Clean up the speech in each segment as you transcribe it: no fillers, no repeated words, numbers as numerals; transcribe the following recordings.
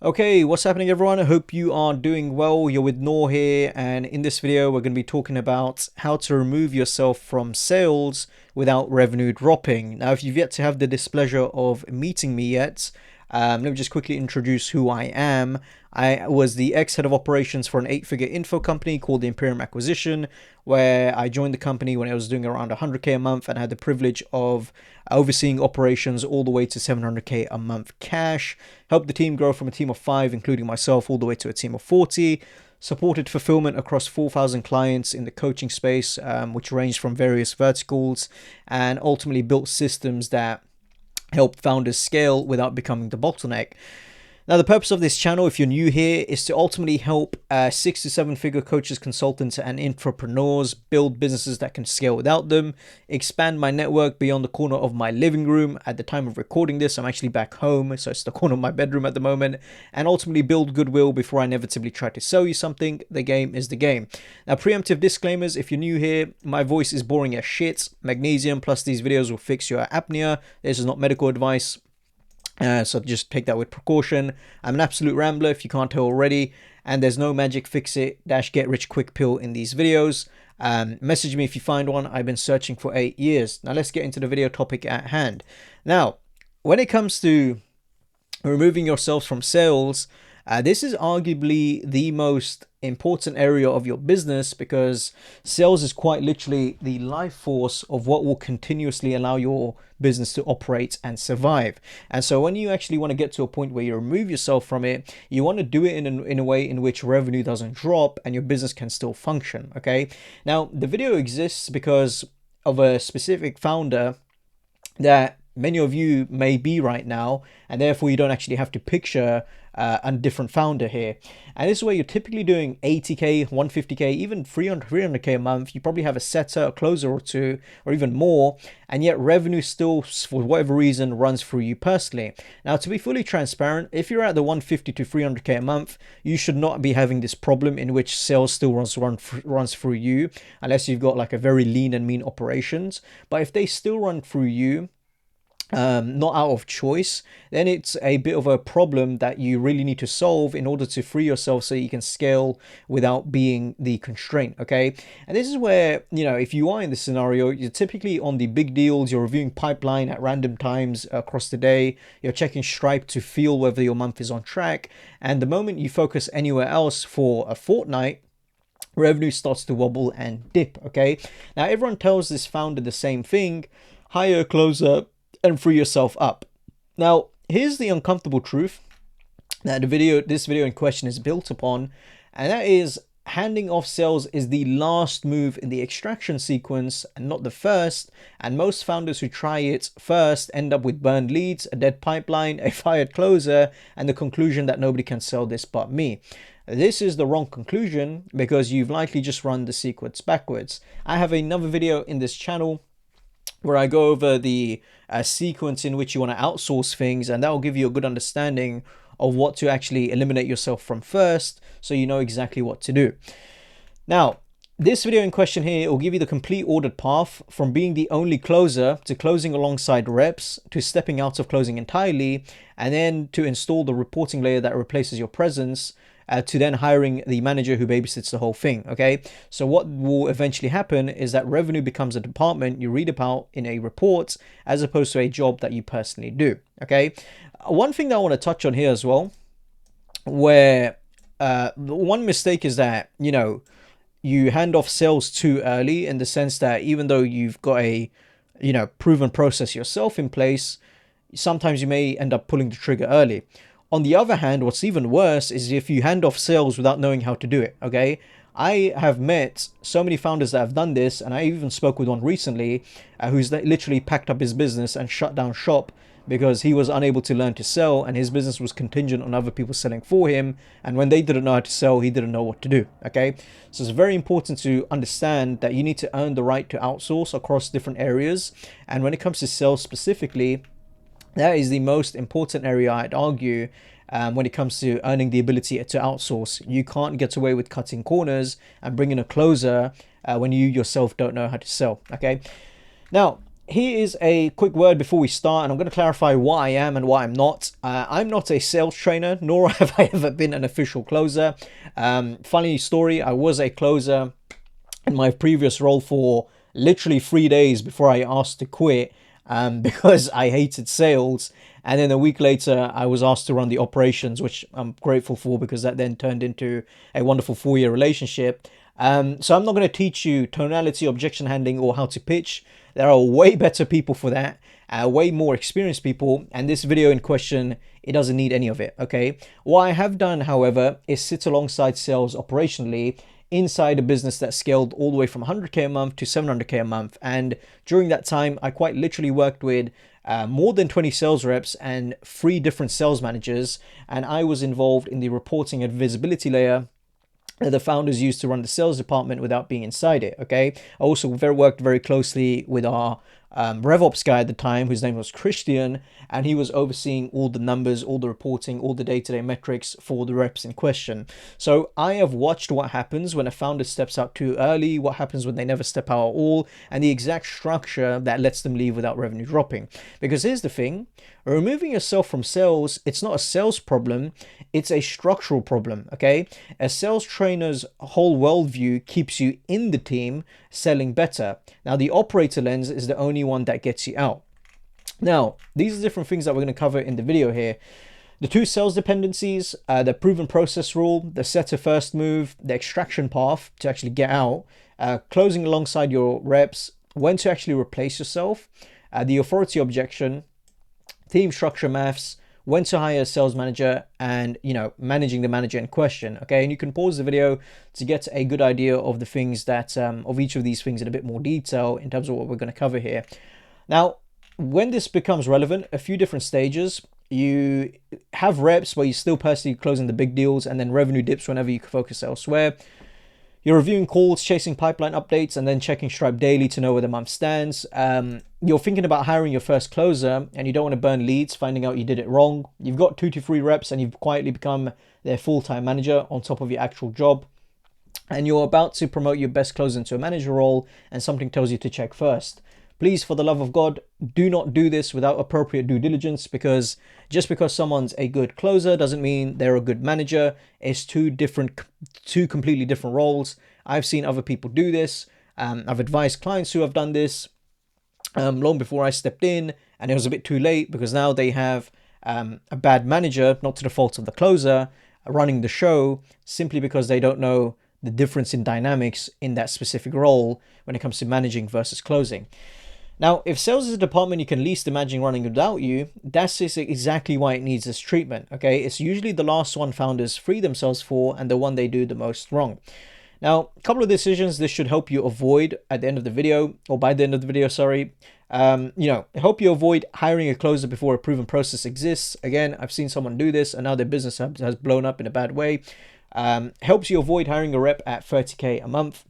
Okay, what's happening everyone? I hope you are doing well. You're with Noor here, and in this video we're going to be talking about how to remove yourself from sales without revenue dropping. Now, if you've yet to have the displeasure of meeting me yet, let me just quickly introduce who I am. I was the ex-head of operations for an 8-figure info company called the Imperium Acquisition, where I joined the company when I was doing around 100k a month and had the privilege of overseeing operations all the way to 700k a month cash. Helped the team grow from a team of 5, including myself, all the way to a team of 40. Supported fulfillment across 4,000 clients in the coaching space, which ranged from various verticals, and ultimately built systems that help founders scale without becoming the bottleneck. Now, the purpose of this channel, if you're new here, is to ultimately help 6 to 7 figure coaches, consultants, and entrepreneurs build businesses that can scale without them, expand my network beyond the corner of my living room. At the time of recording this, I'm actually back home, so it's the corner of my bedroom at the moment, and ultimately build goodwill before I inevitably try to sell you something. The game is the game. Now, preemptive disclaimers, if you're new here, my voice is boring as shit. Magnesium plus these videos will fix your apnea. This is not medical advice. So just take that with precaution. I'm an absolute rambler if you can't tell already, and there's no magic fix it dash get rich quick pill in these videos. Message me if you find one. I've been searching for 8 years. Now let's get into the video topic at hand. Now, when it comes to removing yourselves from sales, this is arguably the most important area of your business, because sales is quite literally the life force of what will continuously allow your business to operate and survive. And so when you actually want to get to a point where you remove yourself from it, you want to do it in a way in which revenue doesn't drop and your business can still function. Okay, now the video exists because of a specific founder that many of you may be right now, and therefore you don't actually have to picture a different founder here. And this is where you're typically doing 80k, 150k, even 300k a month. You probably have a setter, a closer or two, or even more, and yet revenue still, for whatever reason, runs through you personally. Now, to be fully transparent, if you're at the 150 to 300k a month, you should not be having this problem in which sales still runs through you, unless you've got like a very lean and mean operations. But if they still run through you, not out of choice, then it's a bit of a problem that you really need to solve in order to free yourself so you can scale without being the constraint. Okay, and this is where, if you are in this scenario, you're typically on the big deals, you're reviewing pipeline at random times across the day, you're checking Stripe to feel whether your month is on track, and the moment you focus anywhere else for a fortnight, revenue starts to wobble and dip. Okay, now everyone tells this founder the same thing: hire a closer and free yourself up. Now, here's the uncomfortable truth that this video in question is built upon, and that is handing off sales is the last move in the extraction sequence and not the first. And most founders who try it first end up with burned leads, a dead pipeline, a fired closer, and the conclusion that nobody can sell this but me. This is the wrong conclusion, because you've likely just run the sequence backwards. I have another video in this channel where I go over the sequence in which you want to outsource things, and that will give you a good understanding of what to actually eliminate yourself from first, so you know exactly what to do. Now, this video in question here will give you the complete ordered path from being the only closer to closing alongside reps to stepping out of closing entirely, and then to install the reporting layer that replaces your presence, to then hiring the manager who babysits the whole thing. Okay, so what will eventually happen is that revenue becomes a department you read about in a report, as opposed to a job that you personally do. Okay, one thing that I want to touch on here as well, where one mistake is that you hand off sales too early, in the sense that even though you've got a proven process yourself in place, sometimes you may end up pulling the trigger early. On the other hand, what's even worse is if you hand off sales without knowing how to do it. Okay, I have met so many founders that have done this, and I even spoke with one recently who's literally packed up his business and shut down shop because he was unable to learn to sell, and his business was contingent on other people selling for him, and when they didn't know how to sell, he didn't know what to do. Okay, so it's very important to understand that you need to earn the right to outsource across different areas, and when it comes to sales specifically, that is the most important area, I'd argue, when it comes to earning the ability to outsource. You can't get away with cutting corners and bringing a closer when you yourself don't know how to sell. Okay, now here is a quick word before we start, and I'm going to clarify what I am and what I'm not. I'm not a sales trainer, nor have I ever been an official closer. Funny story, I was a closer in my previous role for literally 3 days before I asked to quit, because I hated sales. And then a week later, I was asked to run the operations, which I'm grateful for because that then turned into a wonderful 4-year relationship. So I'm not going to teach you tonality, objection handling, or how to pitch. There are way better people for that, way more experienced people. And this video in question, it doesn't need any of it, okay? What I have done, however, is sit alongside sales operationally inside a business that scaled all the way from 100K a month to 700K a month. And during that time, I quite literally worked with more than 20 sales reps and 3 different sales managers. And I was involved in the reporting and visibility layer that the founders used to run the sales department without being inside it, okay? I also worked very closely with our RevOps guy at the time, whose name was Christian, and he was overseeing all the numbers, all the reporting, all the day-to-day metrics for the reps in question. So I have watched what happens when a founder steps out too early, what happens when they never step out at all, and the exact structure that lets them leave without revenue dropping. Because here's the thing, removing yourself from sales, it's not a sales problem, it's a structural problem, okay? A sales trainer's whole worldview keeps you in the team selling better. Now, the operator lens is the only one that gets you out. Now, these are different things that we're going to cover in the video here. The 2 sales dependencies, the proven process rule, the setter first move, the extraction path to actually get out, closing alongside your reps, when to actually replace yourself, the authority objection, team structure maths, when to hire a sales manager, and managing the manager in question. Okay, and you can pause the video to get a good idea of the things that of each of these things in a bit more detail in terms of what we're going to cover here. Now, when this becomes relevant, a few different stages. You have reps where you're still personally closing the big deals, and then revenue dips whenever you focus elsewhere. You're reviewing calls, chasing pipeline updates, and then checking Stripe daily to know where the month stands. You're thinking about hiring your first closer, and you don't want to burn leads, finding out you did it wrong. You've got 2 to 3 reps, and you've quietly become their full-time manager on top of your actual job. And you're about to promote your best closer into a manager role, and something tells you to check first. Please, for the love of God, do not do this without appropriate due diligence, because just because someone's a good closer doesn't mean they're a good manager. It's two completely different roles. I've seen other people do this. I've advised clients who have done this long before I stepped in, and it was a bit too late because now they have a bad manager, not to the fault of the closer, running the show simply because they don't know the difference in dynamics in that specific role when it comes to managing versus closing. Now, if sales is a department you can least imagine running without you, that's exactly why it needs this treatment, okay? It's usually the last one founders free themselves for and the one they do the most wrong. Now, a couple of decisions this should help you avoid at the end of the video, or by the end of the video, sorry. Help you avoid hiring a closer before a proven process exists. Again, I've seen someone do this and now their business has blown up in a bad way. Helps you avoid hiring a rep at 30K a month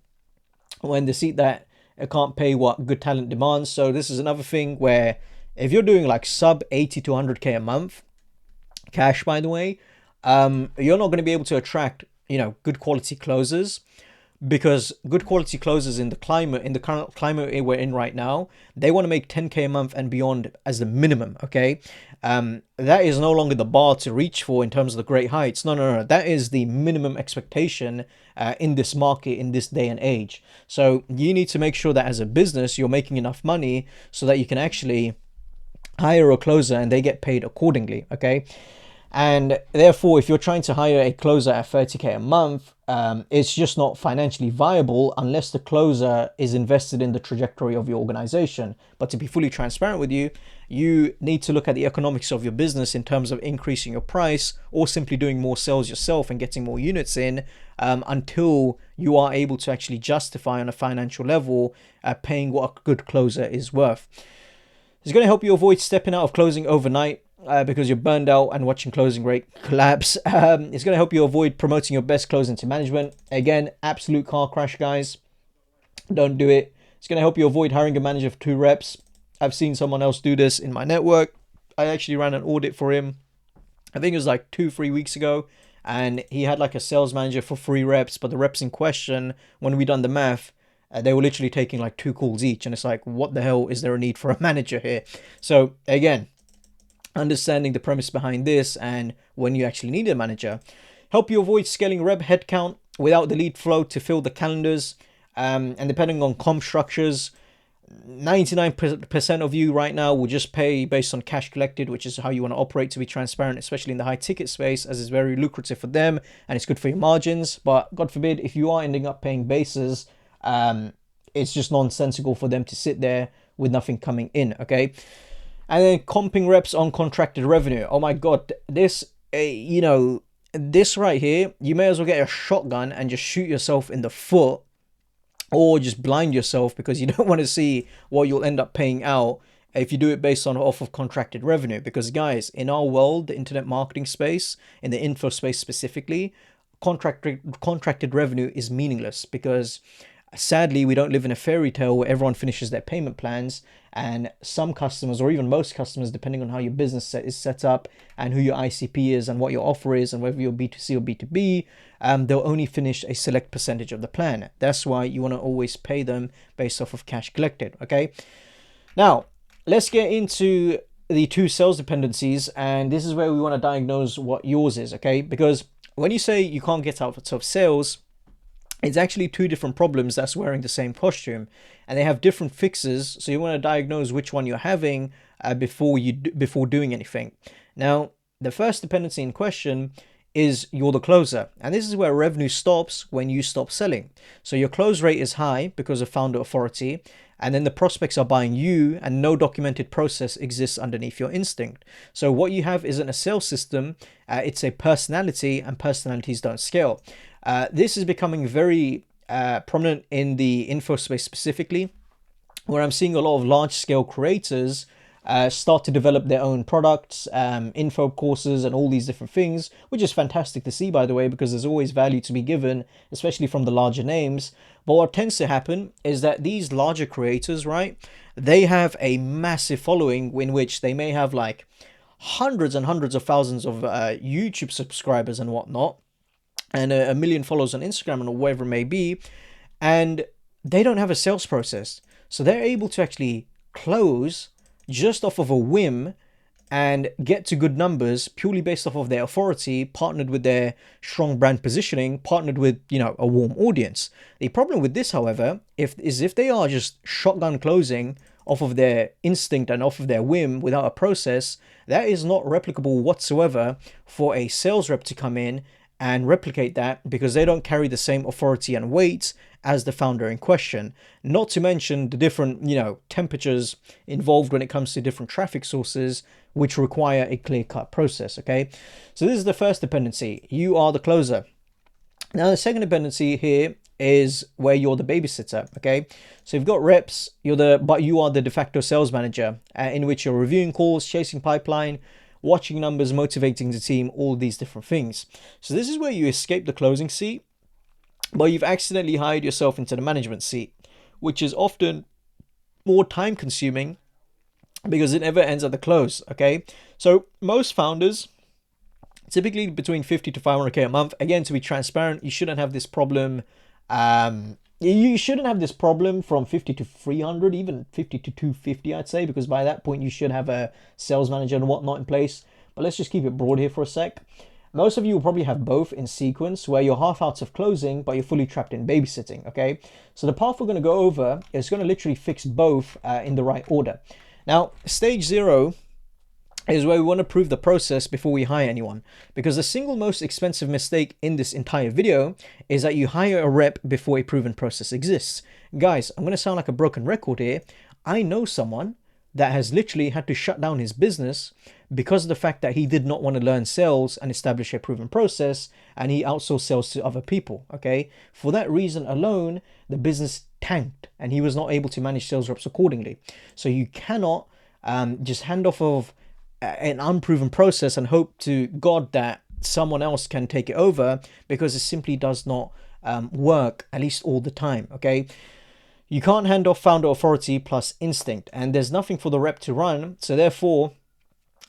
when they see that it can't pay what good talent demands. So this is another thing where if you're doing like sub 80 to 100K a month, cash by the way, you're not going to be able to attract, good quality closers, because good quality closers in the current climate we're in right now, they want to make 10K a month and beyond as the minimum, okay? That is no longer the bar to reach for in terms of the great heights. No. That is the minimum expectation in this market, in this day and age. So you need to make sure that as a business, you're making enough money so that you can actually hire a closer and they get paid accordingly, okay? And therefore, if you're trying to hire a closer at 30K a month, it's just not financially viable unless the closer is invested in the trajectory of your organization. But to be fully transparent with you, you need to look at the economics of your business in terms of increasing your price or simply doing more sales yourself and getting more units in until you are able to actually justify on a financial level paying what a good closer is worth. It's going to help you avoid stepping out of closing overnight because you're burned out and watching closing rate collapse. It's going to help you avoid promoting your best close into management. Again, absolute car crash, guys. Don't do it. It's going to help you avoid hiring a manager for 2 reps. I've seen someone else do this in my network. I actually ran an audit for him. I think it was like 2-3 weeks ago. And he had like a sales manager for 3 reps. But the reps in question, when we done the math, they were literally taking like 2 calls each, and it's like, what the hell is there a need for a manager here? So again, understanding the premise behind this and when you actually need a manager help you avoid scaling rep headcount without the lead flow to fill the calendars. And depending on comp structures, 99% of you right now will just pay based on cash collected, which is how you want to operate, to be transparent, especially in the high ticket space, as it's very lucrative for them and it's good for your margins. But God forbid, if you are ending up paying bases, it's just nonsensical for them to sit there with nothing coming in, okay? And then comping reps on contracted revenue. Oh my God, this, this right here, you may as well get a shotgun and just shoot yourself in the foot, or just blind yourself, because you don't want to see what you'll end up paying out if you do it based on off of contracted revenue. Because guys, in our world, the internet marketing space, in the info space specifically, contracted revenue is meaningless, because sadly we don't live in a fairy tale where everyone finishes their payment plans, and some customers, or even most customers, depending on how your business is set up and who your ICP is and what your offer is and whether you're B2C or B2B, they'll only finish a select percentage of the plan. That's why you want to always pay them based off of cash collected, okay? Now, let's get into the 2 sales dependencies, and this is where we want to diagnose what yours is, okay? Because when you say you can't get out of sales, it's actually 2 different problems that's wearing the same costume, and they have different fixes. So you want to diagnose which one you're having before doing anything. Now, the first dependency in question is you're the closer, and this is where revenue stops when you stop selling. So your close rate is high because of founder authority, and then the prospects are buying you, and no documented process exists underneath your instinct. So what you have isn't a sales system, it's a personality, and personalities don't scale. This is becoming very prominent in the info space specifically, where I'm seeing a lot of large scale creators start to develop their own products, info courses, and all these different things, which is fantastic to see, by the way, because there's always value to be given, especially from the larger names. But what tends to happen is that these larger creators, right, they have a massive following in which they may have like hundreds and hundreds of thousands of YouTube subscribers and whatnot, and a million followers on Instagram and whatever it may be, and they don't have a sales process. So they're able to actually close just off of a whim and get to good numbers purely based off of their authority, partnered with their strong brand positioning, partnered with, a warm audience. The problem with this, however, is if they are just shotgun closing off of their instinct and off of their whim without a process, that is not replicable whatsoever for a sales rep to come in and replicate that, because they don't carry the same authority and weight as the founder in question. Not to mention the different, temperatures involved when it comes to different traffic sources, which require a clear-cut process, okay? So this is the first dependency. You are the closer. Now, the second dependency here is where you're the babysitter, okay? So you've got reps, but you are the de facto sales manager, in which you're reviewing calls, chasing pipeline, watching numbers, motivating the team, all these different things. So this is where you escape the closing seat, but you've accidentally hired yourself into the management seat, which is often more time consuming because it never ends at the close, okay? So most founders, typically between 50 to 500K a month. Again, to be transparent, you shouldn't have this problem. You shouldn't have this problem from 50 to 300, even 50 to 250, I'd say, because by that point you should have a sales manager and whatnot in place. But let's just keep it broad here for a sec. Most of you will probably have both in sequence, where you're half out of closing, but you're fully trapped in babysitting, okay? So the path we're going to go over is going to literally fix both in the right order. Now, stage 0 is where we want to prove the process before we hire anyone, because the single most expensive mistake in this entire video is that you hire a rep before a proven process exists. Guys, I'm going to sound like a broken record here. I know someone that has literally had to shut down his business because of the fact that he did not want to learn sales and establish a proven process, and he outsourced sales to other people, okay? For that reason alone, the business tanked and he was not able to manage sales reps accordingly. So you cannot just hand off of an unproven process and hope to God that someone else can take it over, because it simply does not work, at least all the time, okay? You can't hand off founder authority plus instinct, and there's nothing for the rep to run, so therefore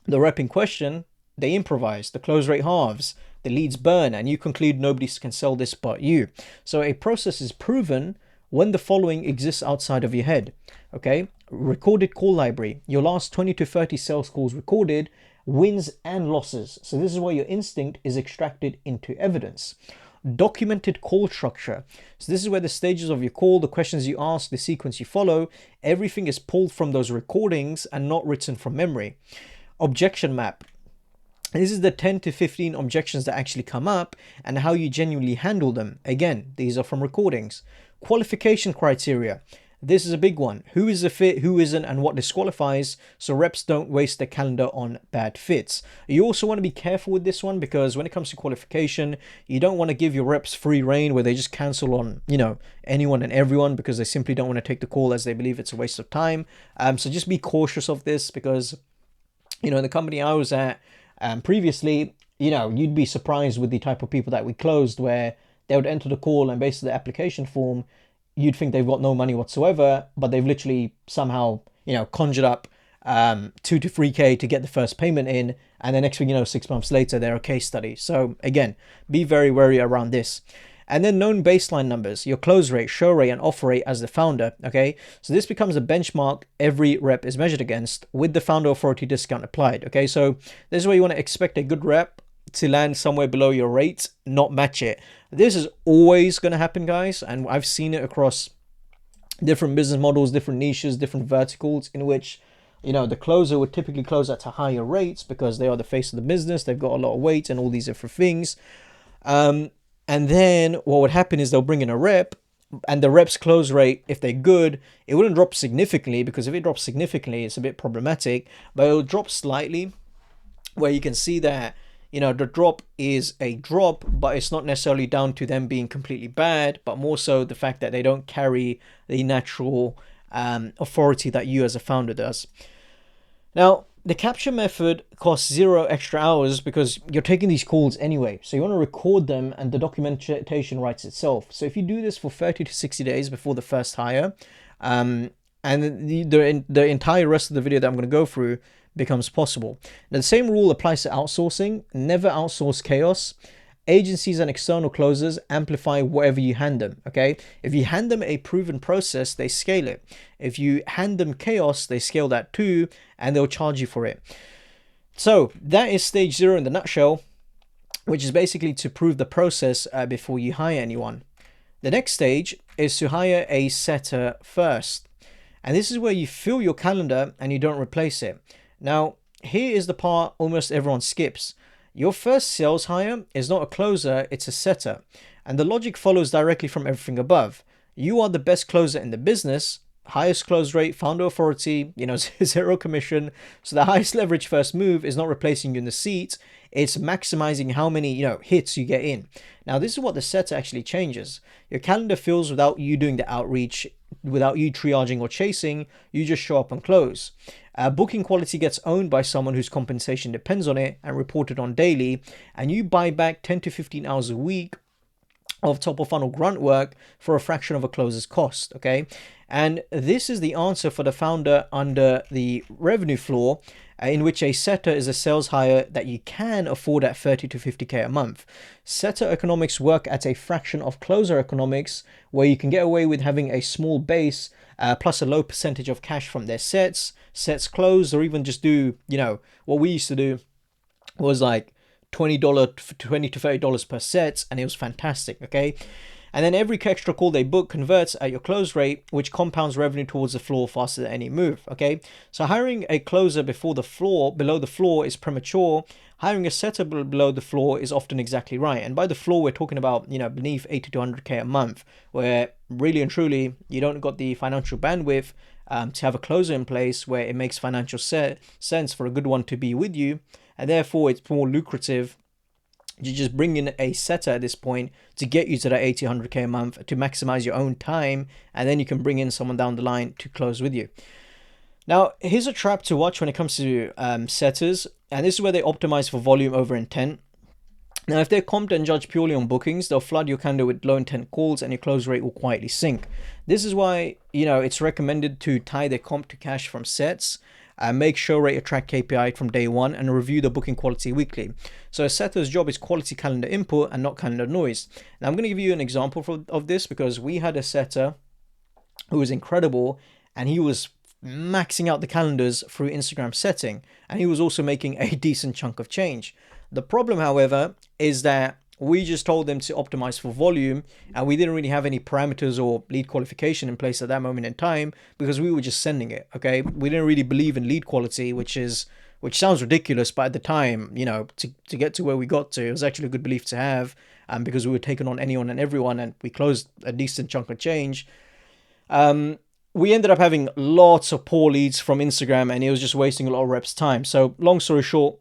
the rep in question, they improvise, the close rate halves, the leads burn, and you conclude nobody can sell this but you. So a process is proven when the following exists outside of your head. Okay, recorded call library, your last 20 to 30 sales calls recorded, wins and losses. So this is where your instinct is extracted into evidence. Documented call structure. So this is where the stages of your call, the questions you ask, the sequence you follow, everything is pulled from those recordings and not written from memory. Objection map. This is the 10 to 15 objections that actually come up and how you genuinely handle them. Again, these are from recordings. Qualification criteria. This is a big one. Who is a fit, who isn't, and what disqualifies, so reps don't waste their calendar on bad fits. You also want to be careful with this one, because when it comes to qualification, you don't want to give your reps free reign where they just cancel on, anyone and everyone because they simply don't want to take the call as they believe it's a waste of time. So just be cautious of this, because, the company I was at previously, you'd be surprised with the type of people that we closed, where they would enter the call and based on the application form, you'd think they've got no money whatsoever, but they've literally somehow, conjured up 2 to 3K to get the first payment in. And the next thing 6 months later, they're a case study. So again, be very wary around this. And then known baseline numbers, your close rate, show rate, and offer rate as the founder. Okay, so this becomes a benchmark every rep is measured against with the founder authority discount applied. Okay, so this is where you want to expect a good rep to land somewhere below your rate, not match it. This is always going to happen, guys, and I've seen it across different business models, different niches, different verticals, in which the closer would typically close at higher rates because they are the face of the business, they've got a lot of weight and all these different things. And then what would happen is they'll bring in a rep, and the rep's close rate, if they're good, it wouldn't drop significantly, because if it drops significantly, it's a bit problematic, but it'll drop slightly, where you can see that the drop is a drop, but it's not necessarily down to them being completely bad, but more so the fact that they don't carry the natural authority that you as a founder does. Now, the capture method costs 0 extra hours because you're taking these calls anyway. So you want to record them and the documentation writes itself. So if you do this for 30 to 60 days before the first hire, and the entire rest of the video that I'm going to go through becomes possible. Now, the same rule applies to outsourcing. Never outsource chaos. Agencies and external closers amplify whatever you hand them. Okay, if you hand them a proven process, they scale it. If you hand them chaos, they scale that too, and they'll charge you for it. So that is stage 0 in the nutshell, which is basically to prove the process before you hire anyone. The next stage is to hire a setter first, and this is where you fill your calendar and you don't replace it. Now, here is the part almost everyone skips. Your first sales hire is not a closer, it's a setter. And the logic follows directly from everything above. You are the best closer in the business, highest close rate, founder authority, 0 commission. So the highest leverage first move is not replacing you in the seat, it's maximizing how many, hits you get in. Now, this is what the setter actually changes. Your calendar fills without you doing the outreach, without you triaging or chasing, you just show up and close. Booking quality gets owned by someone whose compensation depends on it and reported on daily, and you buy back 10 to 15 hours a week of top of funnel grunt work for a fraction of a closer's cost. Okay, and this is the answer for the founder under the revenue floor, in which a setter is a sales hire that you can afford at 30 to 50K a month. Setter economics work at a fraction of closer economics, where you can get away with having a small base plus a low percentage of cash from their sets closed, or even just do, what we used to do was like $20 to $30 per set, and it was fantastic. Okay, and then every extra call they book converts at your close rate, which compounds revenue towards the floor faster than any move. Okay, so hiring a closer below the floor is premature. Hiring a setter below the floor is often exactly right. And by the floor, we're talking about, beneath 80 to 100K a month, where really and truly, you don't got the financial bandwidth to have a closer in place where it makes financial sense for a good one to be with you. And therefore, it's more lucrative. You just bring in a setter at this point to get you to that 80, 100K a month to maximize your own time. And then you can bring in someone down the line to close with you. Now, here's a trap to watch when it comes to setters. And this is where they optimize for volume over intent. Now, if they're comped and judged purely on bookings, they'll flood your calendar with low intent calls and your close rate will quietly sink. This is why, it's recommended to tie their comp to cash from sets. Make show rate a track KPI from day one and review the booking quality weekly. So a setter's job is quality calendar input and not calendar noise. Now I'm going to give you an example of this, because we had a setter who was incredible, and he was maxing out the calendars through Instagram setting, and he was also making a decent chunk of change. The problem, however, is that we just told them to optimize for volume, and we didn't really have any parameters or lead qualification in place at that moment in time because we were just sending it. Okay, we didn't really believe in lead quality, which sounds ridiculous, but at the time, to get to where we got to, it was actually a good belief to have, because we were taking on anyone and everyone, and we closed a decent chunk of change. We ended up having lots of poor leads from Instagram, and it was just wasting a lot of reps' time. So long story short,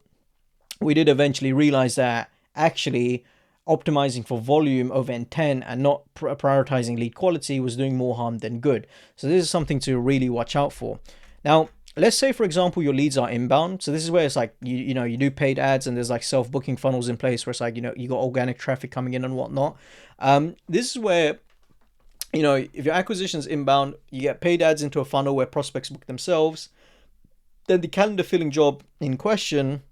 we did eventually realize that actually optimizing for volume over intent and not prioritizing lead quality was doing more harm than good. So this is something to really watch out for. Now, let's say, for example, your leads are inbound. So this is where it's like, you do paid ads, and there's like self-booking funnels in place where it's like, you got organic traffic coming in and whatnot. This is where, if your acquisition's inbound, you get paid ads into a funnel where prospects book themselves, then the calendar filling job in question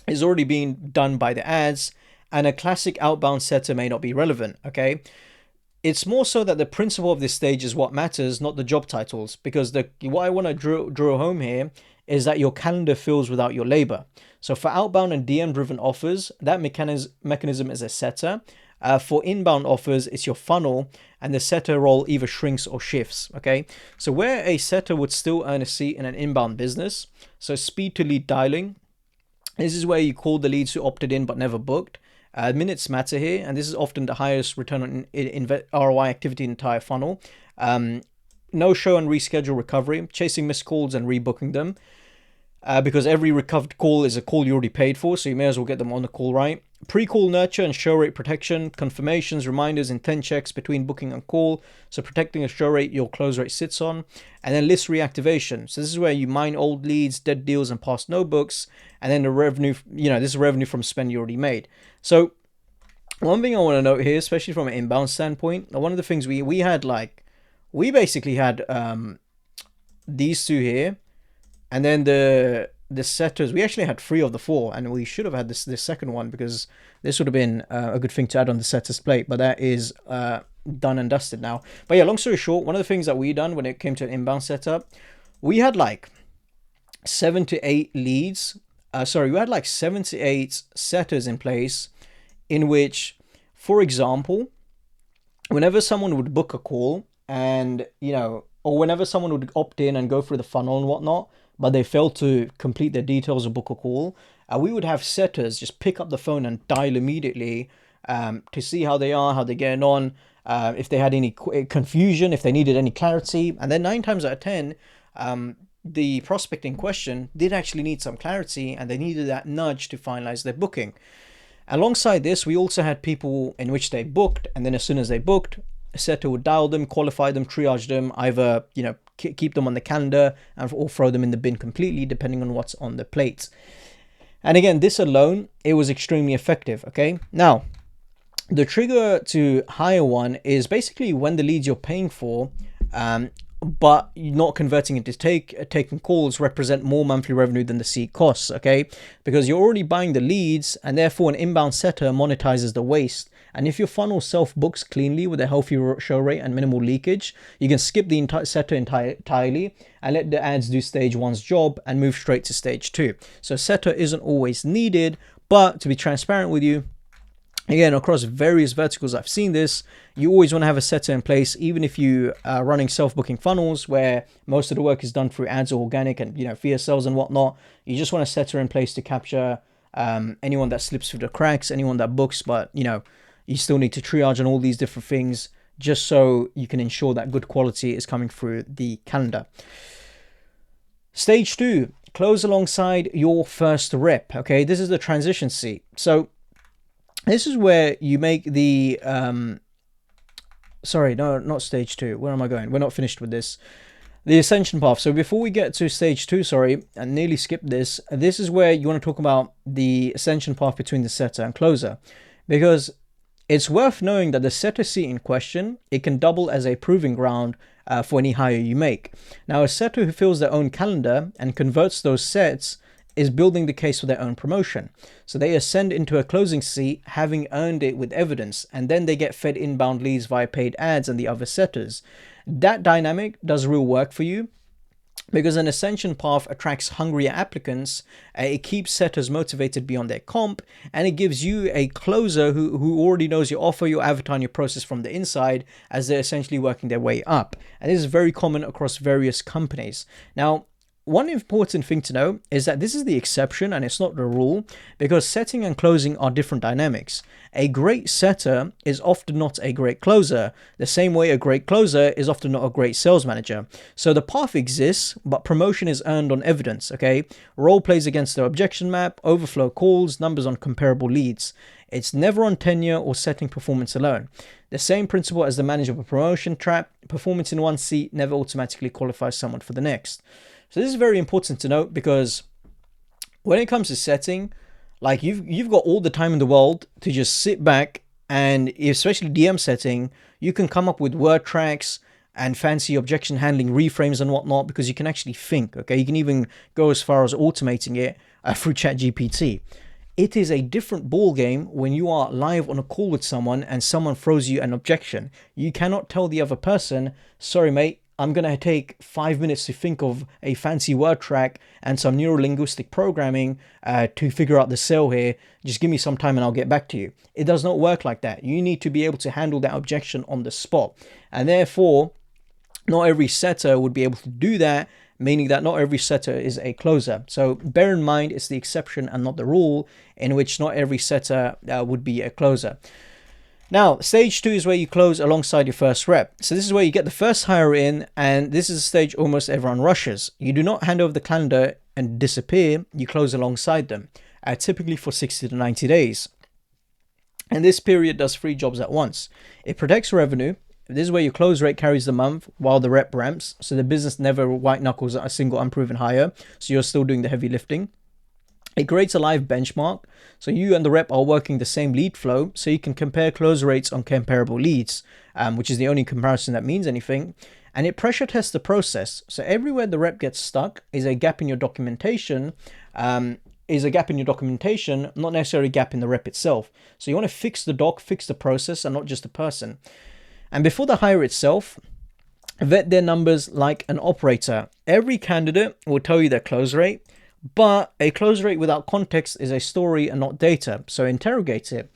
is already being done by the ads, and a classic outbound setter may not be relevant, okay? It's more so that the principle of this stage is what matters, not the job titles, because what I want to drill home here is that your calendar fills without your labor. So for outbound and DM-driven offers, that mechanism is a setter. For inbound offers, it's your funnel, and the setter role either shrinks or shifts, okay? So where a setter would still earn a seat in an inbound business, so speed to lead dialing, this is where you call the leads who opted in but never booked. Minutes matter here, and this is often the highest return on ROI activity in the entire funnel. No show and reschedule recovery, chasing missed calls and rebooking them, because every recovered call is a call you already paid for, so you may as well get them on the call, right? Pre-call nurture and show rate protection, confirmations, reminders, intent checks between booking and call, so protecting a show rate your close rate sits on. And then list reactivation, so this is where you mine old leads, dead deals, and past notebooks, and then the revenue, this is revenue from spend you already made. So one thing I want to note here, especially from an inbound standpoint, one of the things we basically had these two here, and then the setters. We actually had 3 of the 4, and we should have had this second one, because this would have been a good thing to add on the setters plate, but that is done and dusted now. But yeah, long story short, one of the things that we done when it came to an inbound setup, we had like 7 to 8 leads. We had like 7 to 8 setters in place, in which, for example, whenever someone would book a call, and or whenever someone would opt in and go through the funnel and whatnot, but they failed to complete their details or book a call, we would have setters just pick up the phone and dial immediately to see how they are, how they're getting on, if they had any confusion, if they needed any clarity. And then 9 times out of 10, the prospect in question did actually need some clarity, and they needed that nudge to finalize their booking. Alongside this, we also had people in which they booked, and then as soon as they booked, a setter would dial them, qualify them, triage them, either keep them on the calendar or throw them in the bin completely, depending on what's on the plate. And again, this alone, it was extremely effective. Okay, now the trigger to hire one is basically when the leads you're paying for, but you're not converting into taking calls, represent more monthly revenue than the seat costs. Okay, because you're already buying the leads, and therefore an inbound setter monetizes the waste. And if your funnel self-books cleanly with a healthy show rate and minimal leakage, you can skip the entire setter entirely and let the ads do stage 1's job and move straight to stage 2. So setter isn't always needed, but to be transparent with you, again, across various verticals I've seen this, you always want to have a setter in place, even if you are running self-booking funnels where most of the work is done through ads or organic and via sales and whatnot. You just want a setter in place to capture anyone that slips through the cracks, anyone that books, but you still need to triage on all these different things just so you can ensure that good quality is coming through the calendar. Stage 2, close alongside your first rep. Okay, this is the transition seat. So this is where you make the sorry, no, not stage 2. Where am I going? We're not finished with this. The ascension path. So before we get to stage 2, sorry, I nearly skipped this. This is where you want to talk about the ascension path between the setter and closer, because it's worth knowing that the setter seat in question, it can double as a proving ground for any hire you make. Now, a setter who fills their own calendar and converts those sets is building the case for their own promotion. So they ascend into a closing seat having earned it with evidence, and then they get fed inbound leads via paid ads and the other setters. That dynamic does real work for you, because an ascension path attracts hungrier applicants, it keeps setters motivated beyond their comp, and it gives you a closer who already knows your offer, your avatar, and your process from the inside as they're essentially working their way up. And this is very common across various companies. Now, one important thing to know is that this is the exception and it's not the rule, because setting and closing are different dynamics. A great setter is often not a great closer, the same way a great closer is often not a great sales manager. So the path exists, but promotion is earned on evidence, okay? Role plays against the objection map, overflow calls, numbers on comparable leads. It's never on tenure or setting performance alone. The same principle as the manager of a promotion trap, performance in one seat never automatically qualifies someone for the next. So this is very important to note, because when it comes to setting, like you've got all the time in the world to just sit back, and especially DM setting, you can come up with word tracks and fancy objection handling reframes and whatnot, because you can actually think, okay? You can even go as far as automating it through ChatGPT. It is a different ball game when you are live on a call with someone and someone throws you an objection. You cannot tell the other person, sorry mate, I'm going to take 5 minutes to think of a fancy word track and some neuro-linguistic programming to figure out the sale here. Just give me some time and I'll get back to you. It does not work like that. You need to be able to handle that objection on the spot. And therefore, not every setter would be able to do that, meaning that not every setter is a closer. So bear in mind, it's the exception and not the rule, in which not every setter would be a closer. Now, stage 2 is where you close alongside your first rep. So this is where you get the first hire in, and this is a stage almost everyone rushes. You do not hand over the calendar and disappear, you close alongside them, typically for 60 to 90 days. And this period does 3 jobs at once. It protects revenue. This is where your close rate carries the month while the rep ramps, so the business never white knuckles a single unproven hire, so you're still doing the heavy lifting. It creates a live benchmark, so you and the rep are working the same lead flow, so you can compare close rates on comparable leads, which is the only comparison that means anything. And it pressure tests the process, so everywhere the rep gets stuck is a gap in your documentation, not necessarily a gap in the rep itself. So you want to fix the doc, fix the process, and not just the person. And before the hire itself, vet their numbers like an operator. Every candidate will tell you their close rate, but a close rate without context is a story and not data. So interrogate it.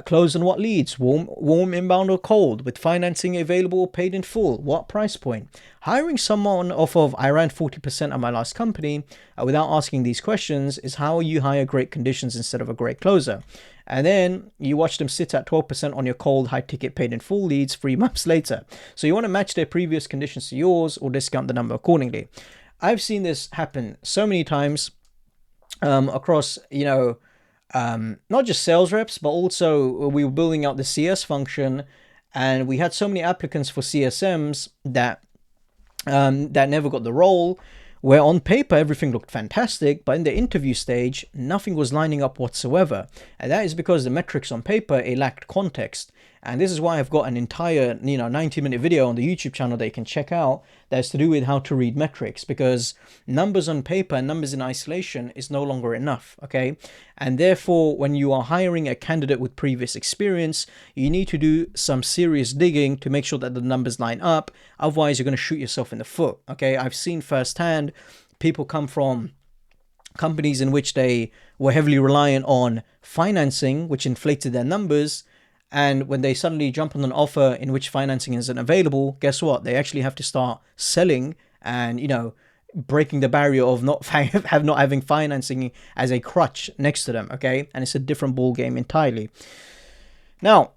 Close on what leads? Warm, inbound, or cold? With financing available, paid in full? What price point? Hiring someone off of I ran 40% at my last company without asking these questions is how you hire great conditions instead of a great closer. And then you watch them sit at 12% on your cold, high ticket, paid in full leads 3 months later. So you want to match their previous conditions to yours or discount the number accordingly. I've seen this happen so many times across, not just sales reps, but also we were building out the CS function, and we had so many applicants for CSMs that never got the role, where on paper everything looked fantastic, but in the interview stage, nothing was lining up whatsoever. And that is because the metrics on paper, it lacked context. And this is why I've got an entire 90-minute video on the YouTube channel that you can check out that's to do with how to read metrics, because numbers on paper and numbers in isolation is no longer enough, okay? And therefore, when you are hiring a candidate with previous experience, you need to do some serious digging to make sure that the numbers line up. Otherwise, you're going to shoot yourself in the foot, okay? I've seen firsthand people come from companies in which they were heavily reliant on financing, which inflated their numbers. And when they suddenly jump on an offer in which financing isn't available, guess what? They actually have to start selling and, breaking the barrier of not having financing as a crutch next to them, okay? And it's a different ball game entirely. Now,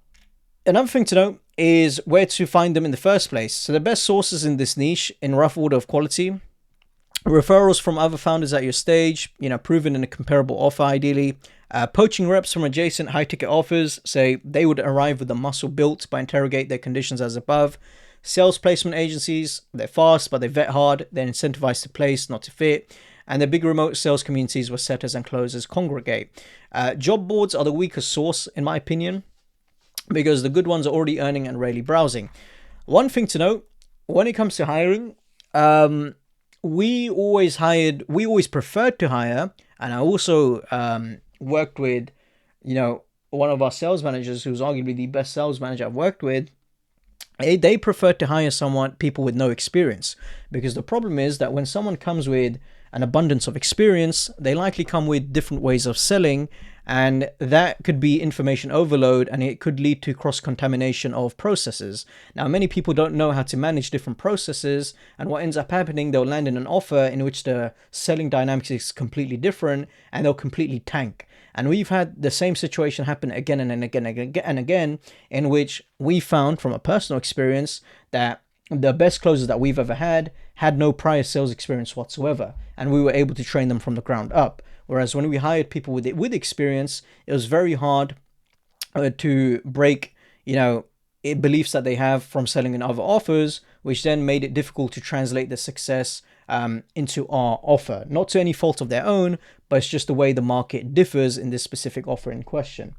another thing to note is where to find them in the first place. So the best sources in this niche, in rough order of quality: referrals from other founders at your stage, proven in a comparable offer ideally. Poaching reps from adjacent high-ticket offers, say they would arrive with the muscle built by interrogate their conditions as above. Sales placement agencies, they're fast, but they vet hard. They're incentivized to place, not to fit. And the big remote sales communities where setters and closers congregate. Job boards are the weakest source, in my opinion, because the good ones are already earning and rarely browsing. One thing to note, when it comes to hiring, we always preferred to hire And I also worked with, one of our sales managers who's arguably the best sales manager I've worked with. They prefer to hire people with no experience, because the problem is that when someone comes with an abundance of experience, they likely come with different ways of selling, and that could be information overload, and it could lead to cross contamination of processes. Now, many people don't know how to manage different processes, and what ends up happening, they'll land in an offer in which the selling dynamics is completely different, and they'll completely tank. And we've had the same situation happen again and again and again, in which we found from a personal experience that the best closers that we've ever had no prior sales experience whatsoever, and we were able to train them from the ground up. Whereas when we hired people with experience, it was very hard to break, beliefs that they have from selling in other offers, which then made it difficult to translate the success into our offer. Not to any fault of their own, but it's just the way the market differs in this specific offer in question.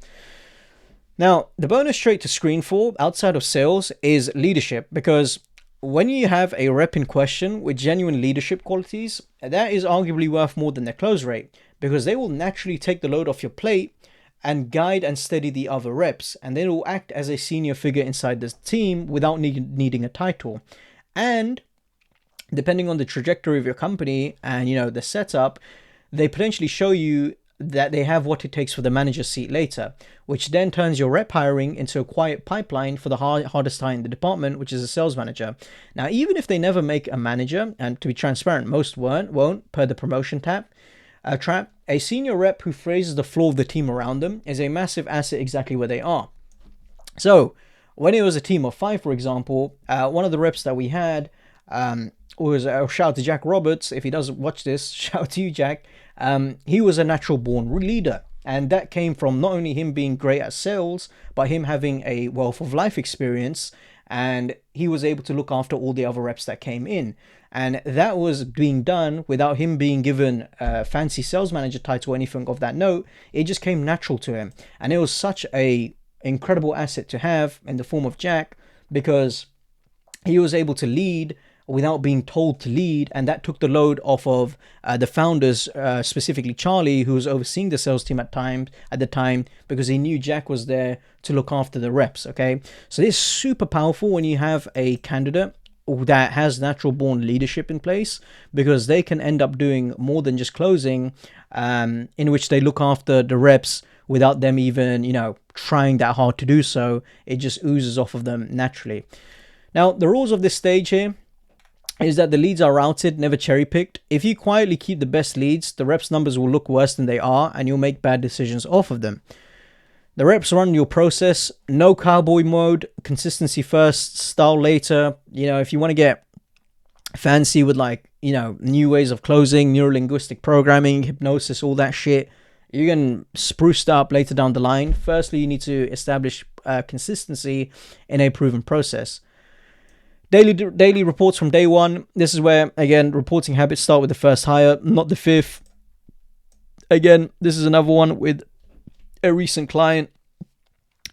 Now, the bonus trait to screen for outside of sales is leadership, because when you have a rep in question with genuine leadership qualities, that is arguably worth more than their close rate, because they will naturally take the load off your plate and guide and steady the other reps, and they will act as a senior figure inside the team without needing a title. And depending on the trajectory of your company and the setup, they potentially show you that they have what it takes for the manager seat later, which then turns your rep hiring into a quiet pipeline for the hardest hire in the department, which is a sales manager. Now, even if they never make a manager, and to be transparent, most won't per the promotion trap, a senior rep who phrases the floor of the team around them is a massive asset exactly where they are. So when it was a team of 5, for example, one of the reps that we had was, shout out to Jack Roberts. If he doesn't watch this, shout out to you, Jack. He was a natural born leader, and that came from not only him being great at sales, but him having a wealth of life experience, and he was able to look after all the other reps that came in. And that was being done without him being given a fancy sales manager title or anything of that note. It just came natural to him, and it was such a incredible asset to have in the form of Jack, because he was able to lead without being told to lead, and that took the load off of the founders, specifically Charlie, who was overseeing the sales team at the time, because he knew Jack was there to look after the reps. Okay, so this is super powerful when you have a candidate that has natural born leadership in place, because they can end up doing more than just closing, in which they look after the reps without them even trying that hard to do so. It just oozes off of them naturally. Now, the rules of this stage here is that the leads are routed, never cherry-picked. If you quietly keep the best leads, the reps' numbers will look worse than they are, and you'll make bad decisions off of them. The reps run your process, no cowboy mode, consistency first, style later. If you want to get fancy with new ways of closing, neuro-linguistic programming, hypnosis, all that shit, you can spruce that up later down the line. Firstly, you need to establish consistency in a proven process. Daily reports from day one. This is where, again, reporting habits start with the first hire, not the 5th. Again, this is another one with a recent client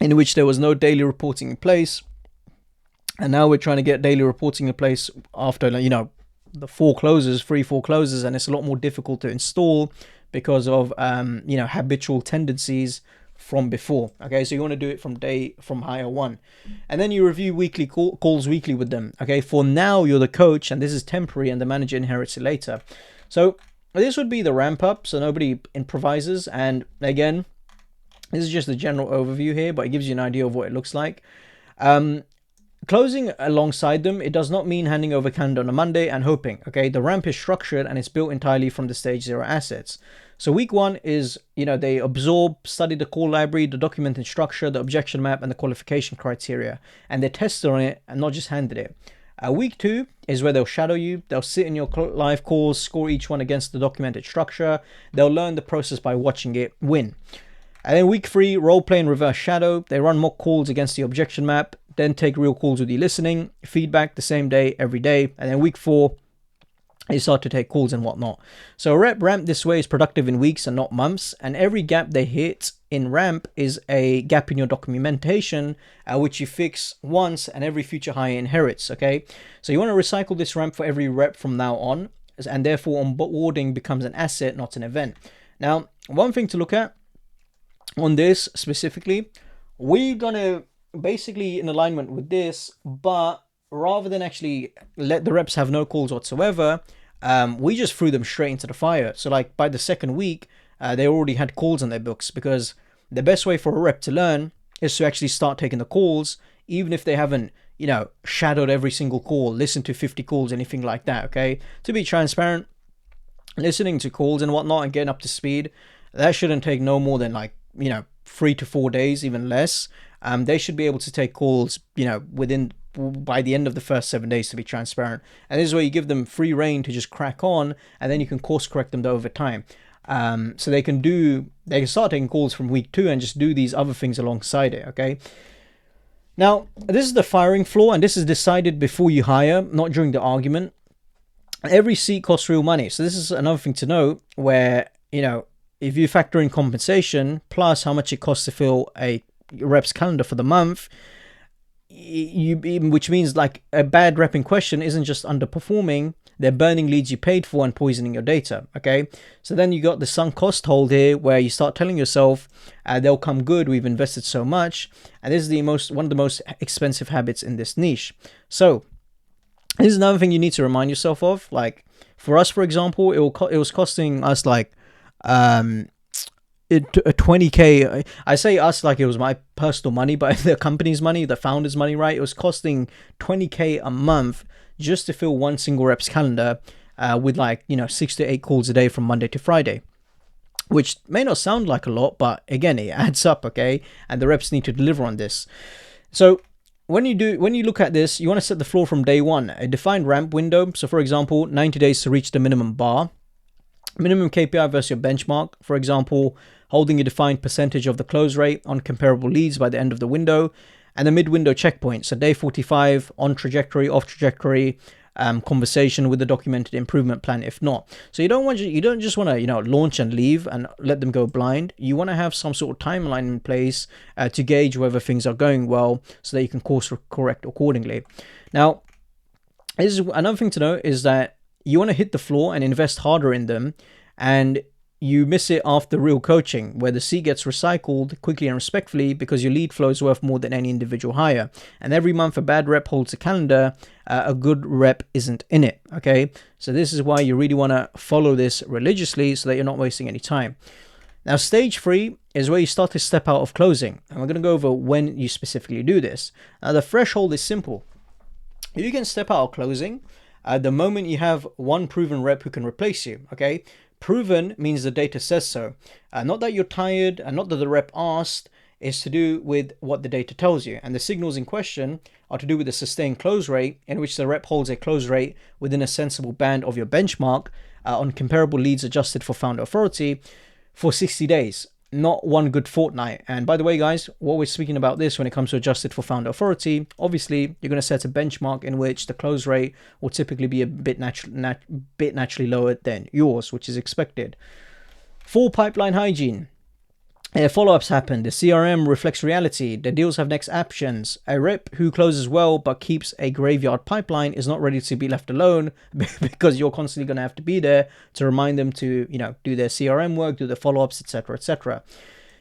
in which there was no daily reporting in place. And now we're trying to get daily reporting in place after, the 4 closes, and it's a lot more difficult to install because of, habitual tendencies from before. Okay, so you want to do it from hire 1, and then you review weekly calls weekly with them. Okay, for now you're the coach, and this is temporary, and the manager inherits it later. So this would be the ramp up, so nobody improvises. And again, this is just a general overview here, but it gives you an idea of what it looks like. Closing alongside them, it does not mean handing over calendar on a Monday and hoping. Okay, the ramp is structured, and it's built entirely from the stage 0 assets. So week 1 is, they absorb, study the call library, the documented structure, the objection map, and the qualification criteria, and they tested on it and not just handed it. Week 2 is where they'll shadow you. They'll sit in your live calls, score each one against the documented structure. They'll learn the process by watching it win. And then week 3, role play and reverse shadow. They run mock calls against the objection map, then take real calls with you listening, feedback the same day, every day. And then week 4, they start to take calls and whatnot. So a rep ramp this way is productive in weeks and not months, and every gap they hit in ramp is a gap in your documentation, which you fix once and every future hire inherits. Okay, so you want to recycle this ramp for every rep from now on, and therefore onboarding becomes an asset, not an event. Now, one thing to look at on this specifically, we're gonna basically in alignment with this, but rather than actually let the reps have no calls whatsoever, we just threw them straight into the fire. So like by the second week, they already had calls on their books, because the best way for a rep to learn is to actually start taking the calls, even if they haven't, shadowed every single call, listened to 50 calls, anything like that. Okay, to be transparent, listening to calls and whatnot and getting up to speed, that shouldn't take no more than 3 to 4 days, even less. They should be able to take calls, within by the end of the first 7 days, to be transparent. And this is where you give them free reign to just crack on, and then you can course correct them over time. So they can start taking calls from week 2 and just do these other things alongside it. Okay. Now, this is the firing floor, and this is decided before you hire, not during the argument. Every seat costs real money. So this is another thing to note, where, if you factor in compensation plus how much it costs to fill a rep's calendar for the month, which means like a bad rep in question isn't just underperforming, they're burning leads you paid for and poisoning your data. Okay, so then you got the sunk cost hold here, where you start telling yourself, they'll come good, we've invested so much. And this is one of the most expensive habits in this niche. So this is another thing you need to remind yourself of. Like for us, for example, it was costing us like 20k. I say us like it was my personal money, but the company's money, the founder's money, right? It was costing 20k a month just to fill one single rep's calendar, with 6 to 8 calls a day from Monday to Friday, which may not sound like a lot, but again, it adds up. Okay, and the reps need to deliver on this. So when you look at this, you want to set the floor from day one, a defined ramp window. So for example, 90 days to reach the minimum bar, minimum KPI versus your benchmark. For example, holding a defined percentage of the close rate on comparable leads by the end of the window, and the mid-window checkpoint. So day 45, on trajectory, off trajectory, conversation with the documented improvement plan if not. So you don't just want to launch and leave and let them go blind. You want to have some sort of timeline in place to gauge whether things are going well, so that you can course correct accordingly. Now, this is another thing to note, is that you want to hit the floor and invest harder in them, and you miss it after real coaching, where the seat gets recycled quickly and respectfully, because your lead flow is worth more than any individual hire. And every month a bad rep holds a calendar, a good rep isn't in it. Okay, so this is why you really want to follow this religiously, so that you're not wasting any time. Now, stage 3 is where you start to step out of closing, and we're going to go over when you specifically do this. Now, the threshold is simple. You can step out of closing the moment you have one proven rep who can replace you. Okay, proven means the data says so. Not that you're tired, and not that the rep asked. Is to do with what the data tells you. And the signals in question are to do with the sustained close rate, in which the rep holds a close rate within a sensible band of your benchmark on comparable leads adjusted for founder authority for 60 days, not one good fortnight. And by the way, guys, what we're speaking about this when it comes to adjusted for founder authority, obviously you're going to set a benchmark in which the close rate will typically be a bit naturally lower than yours, which is expected. Full pipeline hygiene. Follow-ups happen, the CRM reflects reality, the deals have next actions. A rep who closes well but keeps a graveyard pipeline is not ready to be left alone, because you're constantly going to have to be there to remind them to do their CRM work, do the follow-ups, etc., etc.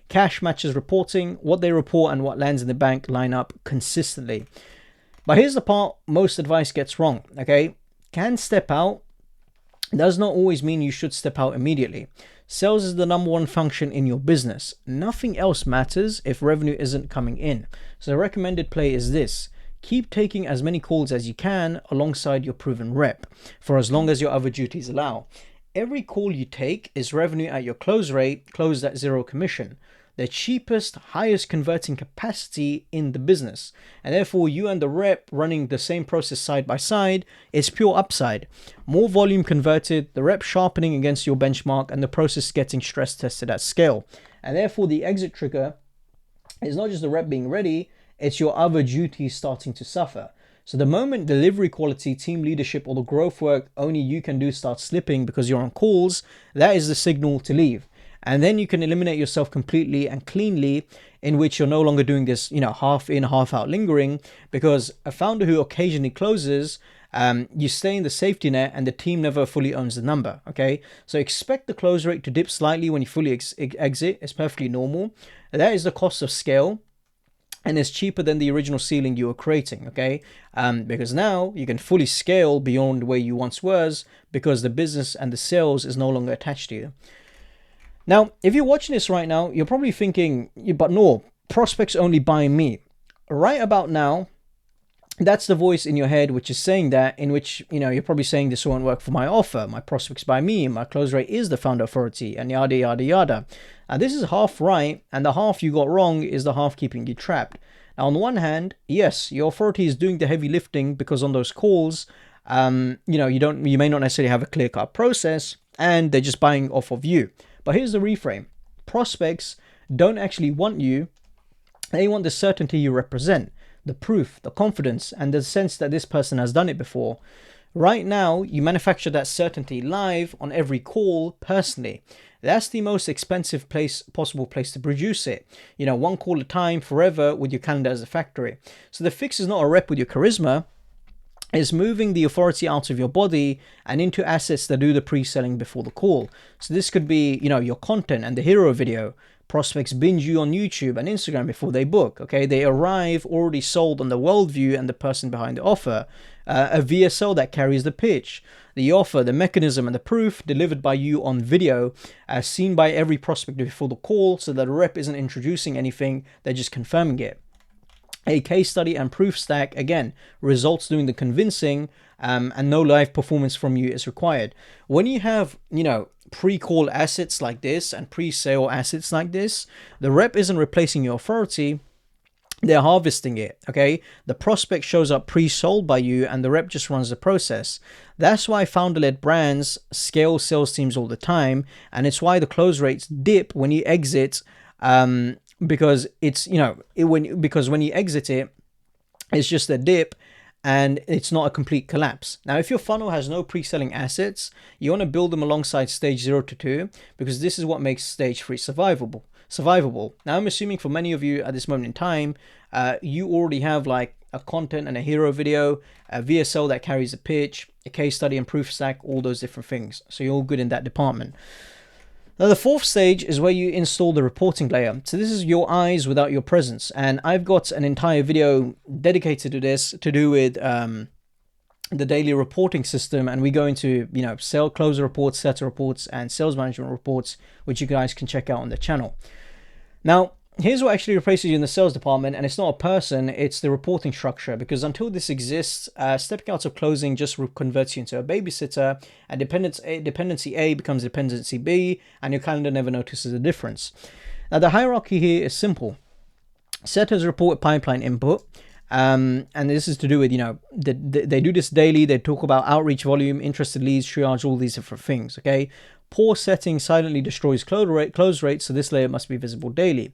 Cash matches reporting. What they report and what lands in the bank line up consistently. But here's the part most advice gets wrong. Okay, can step out does not always mean you should step out immediately. Sales is the number one function in your business. Nothing else matters if revenue isn't coming in. So the recommended play is this. Keep taking as many calls as you can alongside your proven rep, for as long as your other duties allow. Every call you take is revenue at your close rate, closed at zero commission. The cheapest, highest converting capacity in the business. And therefore, you and the rep running the same process side by side is pure upside. More volume converted, the rep sharpening against your benchmark, and the process getting stress tested at scale. And therefore, the exit trigger is not just the rep being ready, it's your other duties starting to suffer. So the moment delivery quality, team leadership, or the growth work only you can do starts slipping because you're on calls, that is the signal to leave. And then you can eliminate yourself completely and cleanly, in which you're no longer doing this, half in, half out lingering, because a founder who occasionally closes You stay in the safety net and the team never fully owns the number, okay? So expect the close rate to dip slightly when you fully exit. It's perfectly normal. That is the cost of scale, and it's cheaper than the original ceiling you were creating, okay? Because now you can fully scale beyond where you once was because the business and the sales is no longer attached to you. Now, if you're watching this right now, you're probably thinking, but no, prospects only buy me. Right about now, that's the voice in your head which is saying that, in which, you're probably saying this won't work for my offer, my prospects buy me, my close rate is the founder authority, and yada yada yada. This is half right, and the half you got wrong is the half keeping you trapped. Now, on the one hand, yes, your authority is doing the heavy lifting because on those calls, you may not necessarily have a clear-cut process, and they're just buying off of you. But here's the reframe. Prospects don't actually want you. They want the certainty you represent, the proof, the confidence, and the sense that this person has done it before. Right now, you manufacture that certainty live on every call personally. That's the most expensive possible place to produce it. One call at a time, forever, with your calendar as a factory. So the fix is not a rep with your charisma. Is moving the authority out of your body and into assets that do the pre-selling before the call. So this could be, your content and the hero video. Prospects binge you on YouTube and Instagram before they book. Okay, they arrive already sold on the worldview and the person behind the offer. A VSL that carries the pitch, the offer, the mechanism, and the proof delivered by you on video, seen by every prospect before the call, so that the rep isn't introducing anything; they're just confirming it. A case study and proof stack, again, results doing the convincing, and no live performance from you is required. When you have, pre-call assets like this and pre-sale assets like this, the rep isn't replacing your authority, they're harvesting it, okay? The prospect shows up pre-sold by you and the rep just runs the process. That's why founder-led brands scale sales teams all the time, and it's why the close rates dip when you exit, because it's because when you exit it, it's just a dip and it's not a complete collapse. Now, if your funnel has no pre-selling assets, you want to build them alongside stage 0 to 2, because this is what makes stage 3 survivable. Now, I'm assuming for many of you at this moment in time, you already have like a content and a hero video, a VSL that carries a pitch, a case study and proof stack, all those different things. So you're all good in that department. Now, the fourth stage is where you install the reporting layer. So this is your eyes without your presence. And I've got an entire video dedicated to this, to do with the daily reporting system. And we go into, sale closer reports, setter reports, and sales management reports, which you guys can check out on the channel. Now, here's what actually replaces you in the sales department, and it's not a person, it's the reporting structure, because until this exists, stepping out of closing just converts you into a babysitter, and dependency A becomes dependency B, and your calendar never notices the difference. Now, the hierarchy here is simple. Setters report pipeline input, and this is to do with, they do this daily, they talk about outreach volume, interested leads, triage, all these different things, okay? Poor setting silently destroys close rate, so this layer must be visible daily.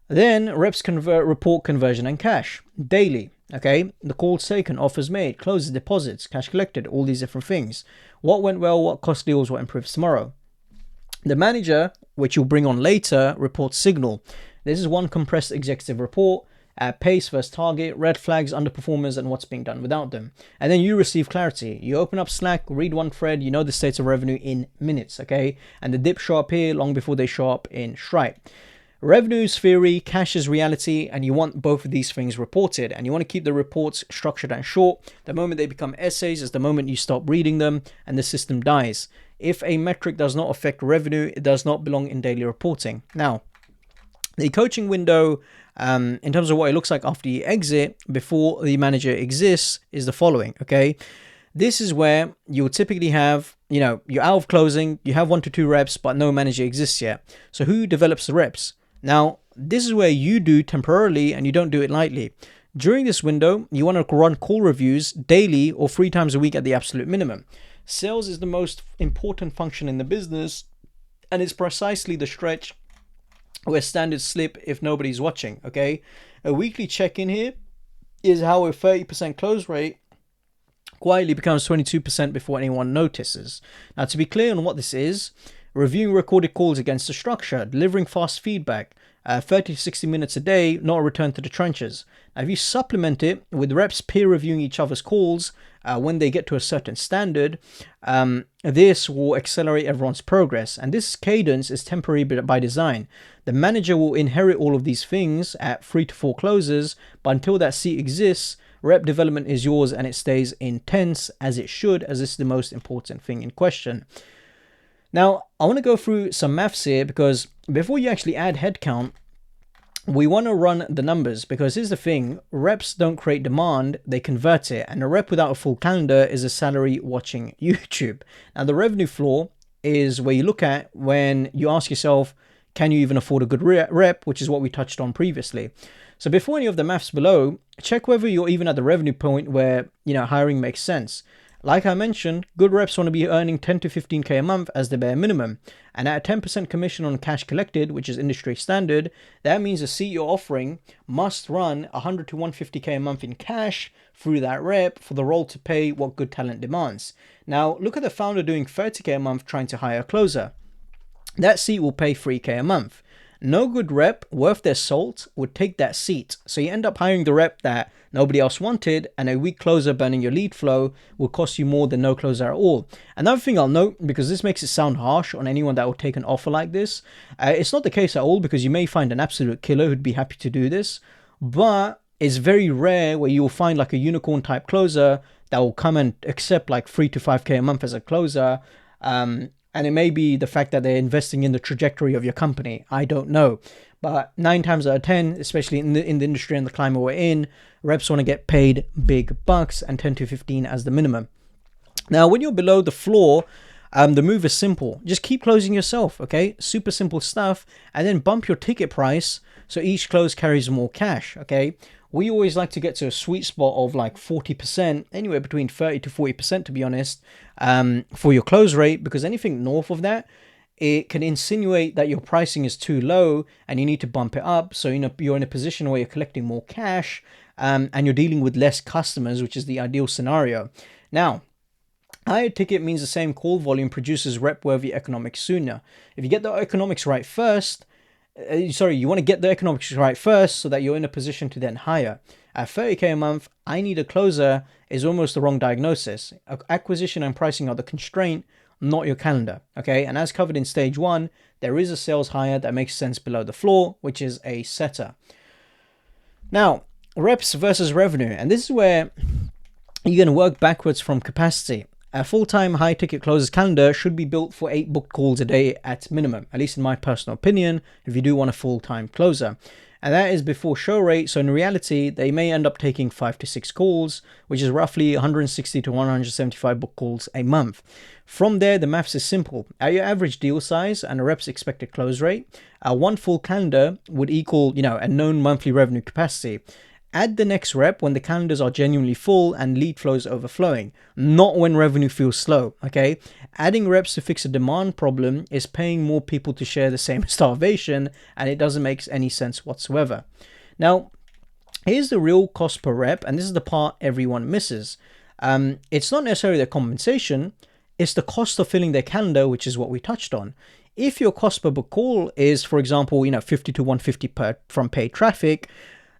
Then reps report conversion and cash daily. Okay, the calls taken, offers made, closes, deposits, cash collected, all these different things. What went well, what cost deals, what improves tomorrow. The manager, which you'll bring on later, reports signal. This is one compressed executive report. Pace versus target, red flags, underperformers, and what's being done without them. And then you receive clarity. You open up Slack, read one thread, you know the states of revenue in minutes, okay? And the dips show up here long before they show up in Stripe. Revenue is theory, cash is reality, and you want both of these things reported. And you want to keep the reports structured and short. The moment they become essays is the moment you stop reading them and the system dies. If a metric does not affect revenue, it does not belong in daily reporting. Now, the coaching window, in terms of what it looks like after you exit, before the manager exists, is the following, okay? This is where you'll typically have, you're out of closing, you have 1 to 2 reps, but no manager exists yet. So who develops the reps? Now, this is where you do temporarily, and you don't do it lightly. During this window, you want to run call reviews daily or 3 times a week at the absolute minimum. Sales is the most important function in the business, and it's precisely the stretch where standards slip if nobody's watching, okay? A weekly check-in here is how a 30% close rate quietly becomes 22% before anyone notices. Now, to be clear on what this is, reviewing recorded calls against the structure, delivering fast feedback, 30 to 60 minutes a day, not a return to the trenches. Now, if you supplement it with reps peer reviewing each other's calls, when they get to a certain standard, this will accelerate everyone's progress. And this cadence is temporary by design. The manager will inherit all of these things at 3 to 4 closes, but until that seat exists, rep development is yours and it stays intense as it should, as this is the most important thing in question. Now, I want to go through some maths here, because before you actually add headcount, we want to run the numbers, because here's the thing: reps don't create demand, they convert it. And a rep without a full calendar is a salary watching YouTube. Now, the revenue floor is where you look at when you ask yourself, can you even afford a good rep, which is what we touched on previously. So before any of the maths below, check whether you're even at the revenue point where, hiring makes sense. Like I mentioned, good reps want to be earning 10 to 15k a month as the bare minimum. And at a 10% commission on cash collected, which is industry standard, that means the seat you're offering must run 100 to 150k a month in cash through that rep for the role to pay what good talent demands. Now, look at the founder doing 30k a month trying to hire a closer. That seat will pay 3k a month. No good rep worth their salt would take that seat. So you end up hiring the rep that nobody else wanted, and a weak closer burning your lead flow will cost you more than no closer at all. Another thing I'll note, because this makes it sound harsh on anyone that will take an offer like this, it's not the case at all, because you may find an absolute killer who'd be happy to do this, but it's very rare where you'll find like a unicorn type closer that will come and accept like 3 to 5k a month as a closer. And it may be the fact that they're investing in the trajectory of your company. I don't know. But 9 times out of 10, especially in the industry and the climate we're in, reps want to get paid big bucks, and 10 to 15 as the minimum. Now, when you're below the floor, the move is simple. Just keep closing yourself, okay? Super simple stuff. And then bump your ticket price so each close carries more cash, okay? We always like to get to a sweet spot of like 40%, anywhere between 30 to 40% to be honest, for your close rate, because anything north of that, it can insinuate that your pricing is too low and you need to bump it up. So you're in a position where you're collecting more cash and you're dealing with less customers, which is the ideal scenario. Now, higher ticket means the same call volume produces rep-worthy economics sooner. If you get the economics right first, you want to get the economics right first so that you're in a position to then hire. At 30k a month, I need a closer is almost the wrong diagnosis. Acquisition and pricing are the constraint, not your calendar, okay? And as covered in stage 1, there is a sales hire that makes sense below the floor, which is a setter. Now, reps versus revenue, and this is where you're going to work backwards from capacity. A full-time high-ticket closers calendar should be built for 8 booked calls a day at minimum, at least in my personal opinion, if you do want a full-time closer. And that is before show rate, so in reality, they may end up taking 5 to 6 calls, which is roughly 160 to 175 book calls a month. From there, the maths is simple. At your average deal size and a rep's expected close rate, one full calendar would equal, a known monthly revenue capacity. Add the next rep when the calendars are genuinely full and lead flows overflowing, not when revenue feels slow, okay? Adding reps to fix a demand problem is paying more people to share the same starvation, and it doesn't make any sense whatsoever. Now, here's the real cost per rep, and this is the part everyone misses. It's not necessarily the compensation, it's the cost of filling their calendar, which is what we touched on. If your cost per book call is, for example, 50 to 150 from paid traffic,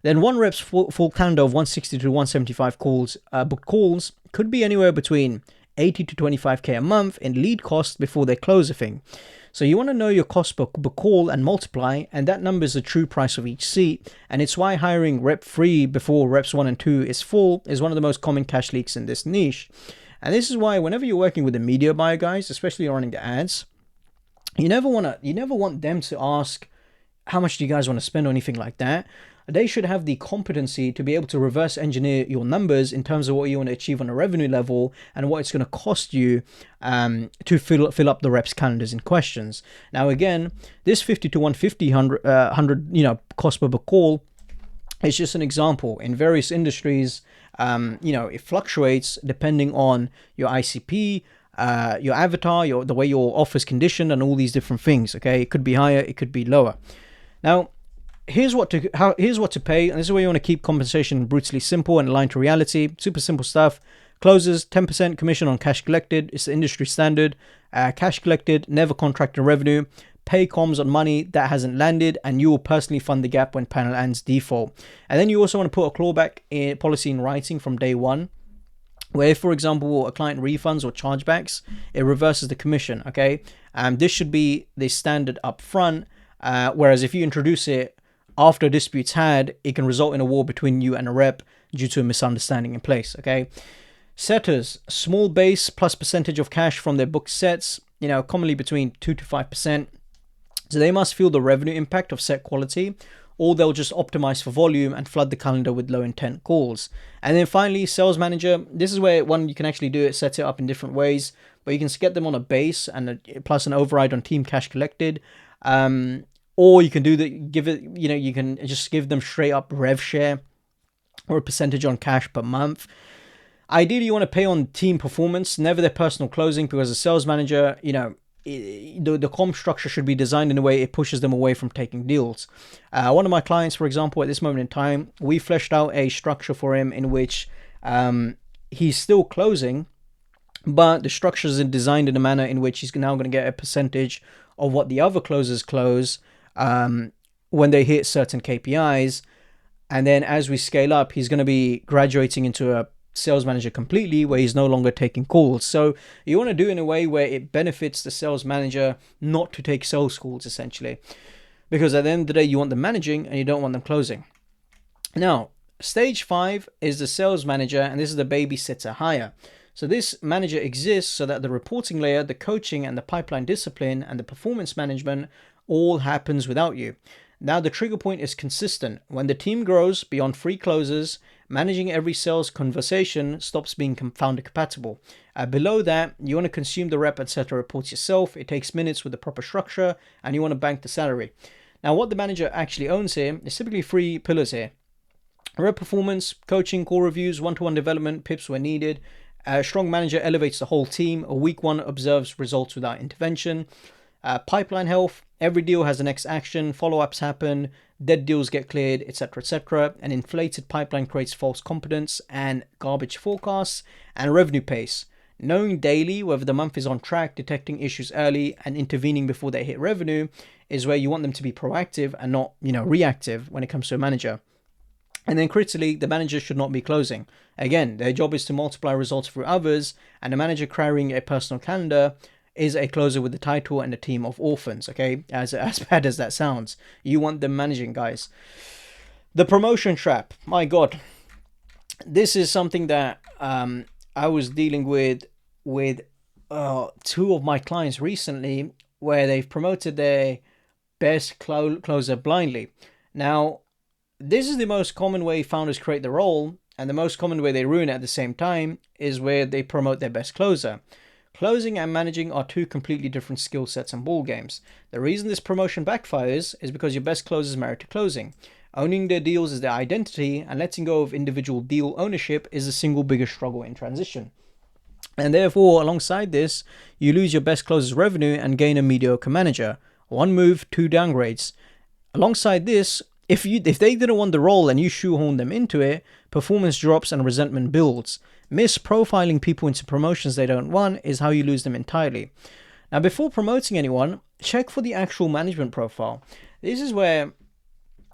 then one rep's full calendar of 160 to 175 booked calls could be anywhere between 80 to 25k a month in lead cost before they close a thing. So you want to know your cost per call and multiply, and that number is the true price of each seat. And it's why hiring rep 3 before reps 1 and 2 is full is one of the most common cash leaks in this niche. And this is why whenever you're working with a media buyer, guys, especially running the ads, you never want them to ask, how much do you guys want to spend or anything like that. They should have the competency to be able to reverse engineer your numbers in terms of what you want to achieve on a revenue level and what it's going to cost you to fill up the reps calendars in questions. Now, again, this 50 to 150, 100 cost per call is just an example. In various industries, it fluctuates depending on your ICP, your avatar, the way your offer is conditioned, and all these different things. Okay, it could be higher, it could be lower. Now, here's what to pay, and this is where you want to keep compensation brutally simple and aligned to reality. Super simple stuff. Closes 10% commission on cash collected. It's the industry standard. Cash collected, never contracted revenue. Pay comms on money that hasn't landed, and you will personally fund the gap when panel ends default. And then you also want to put a clawback policy in writing from day one. where if, for example, a client refunds or chargebacks, it reverses the commission, okay? This should be the standard up front, whereas if you introduce it after a dispute's had, it can result in a war between you and a rep due to a misunderstanding in place, okay? Setters, small base plus percentage of cash from their booked sets, commonly between 2 to 5%. So they must feel the revenue impact of set quality, or they'll just optimize for volume and flood the calendar with low intent calls. And then finally, sales manager. This is where you can actually do it, set it up in different ways, but you can get them on a base and plus an override on team cash collected. Or you can you can just give them straight up rev share or a percentage on cash per month. Ideally, you want to pay on team performance, never their personal closing, because as a sales manager, the comp structure should be designed in a way it pushes them away from taking deals. One of my clients, for example, at this moment in time, we fleshed out a structure for him in which he's still closing, but the structure is designed in a manner in which he's now going to get a percentage of what the other closers close when they hit certain KPIs. And then as we scale up, he's going to be graduating into a sales manager completely, where he's no longer taking calls. So you want to do it in a way where it benefits the sales manager not to take sales calls, essentially, because at the end of the day, you want them managing and you don't want them closing. Now, stage 5 is the sales manager, and this is the babysitter hire. So this manager exists so that the reporting layer, the coaching and the pipeline discipline and the performance management all happens without you. Now the trigger point is consistent. When the team grows beyond 3 closes, managing every sales conversation stops being founder compatible. Below that, you want to consume the rep, etc. reports yourself. It takes minutes with the proper structure, and you want to bank the salary. Now what the manager actually owns here is typically 3 pillars here. Rep performance, coaching, call reviews, one-to-one development, pips where needed. A strong manager elevates the whole team. A weak one observes results without intervention. Pipeline health, every deal has the next action, follow-ups happen, dead deals get cleared, etc., etc. An inflated pipeline creates false confidence and garbage forecasts. And revenue pace, knowing daily whether the month is on track, detecting issues early and intervening before they hit revenue is where you want them to be proactive and not, reactive when it comes to a manager. And then critically, the manager should not be closing. Again, their job is to multiply results through others, and the manager carrying a personal calendar is a closer with the title and a team of orphans, okay? As bad as that sounds. You want them managing, guys. The promotion trap. My God. This is something that I was dealing with 2 of my clients recently, where they've promoted their best closer blindly. Now, this is the most common way founders create the role, and the most common way they ruin it at the same time is where they promote their best closer. Closing and managing are 2 completely different skill sets and ball games. The reason this promotion backfires is because your best closers merit to closing. Owning their deals is their identity, and letting go of individual deal ownership is the single biggest struggle in transition. And therefore, alongside this, you lose your best closers revenue and gain a mediocre manager. 1 move, 2 downgrades. Alongside this, if they didn't want the role and you shoehorn them into it, performance drops and resentment builds. Misprofiling people into promotions they don't want is how you lose them entirely. Now, before promoting anyone, check for the actual management profile. This is where,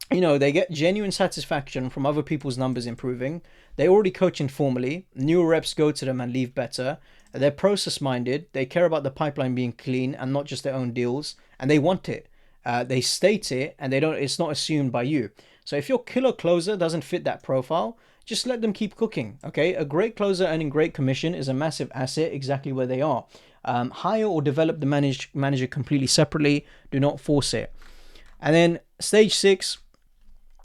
they get genuine satisfaction from other people's numbers improving. They already coach informally. Newer reps go to them and leave better. They're process-minded. They care about the pipeline being clean and not just their own deals. And they want it. They state it, and it's not assumed by you. So if your killer closer doesn't fit that profile, just let them keep cooking, okay? A great closer earning great commission is a massive asset exactly where they are. Hire or develop the manager completely separately. Do not force it. And then stage 6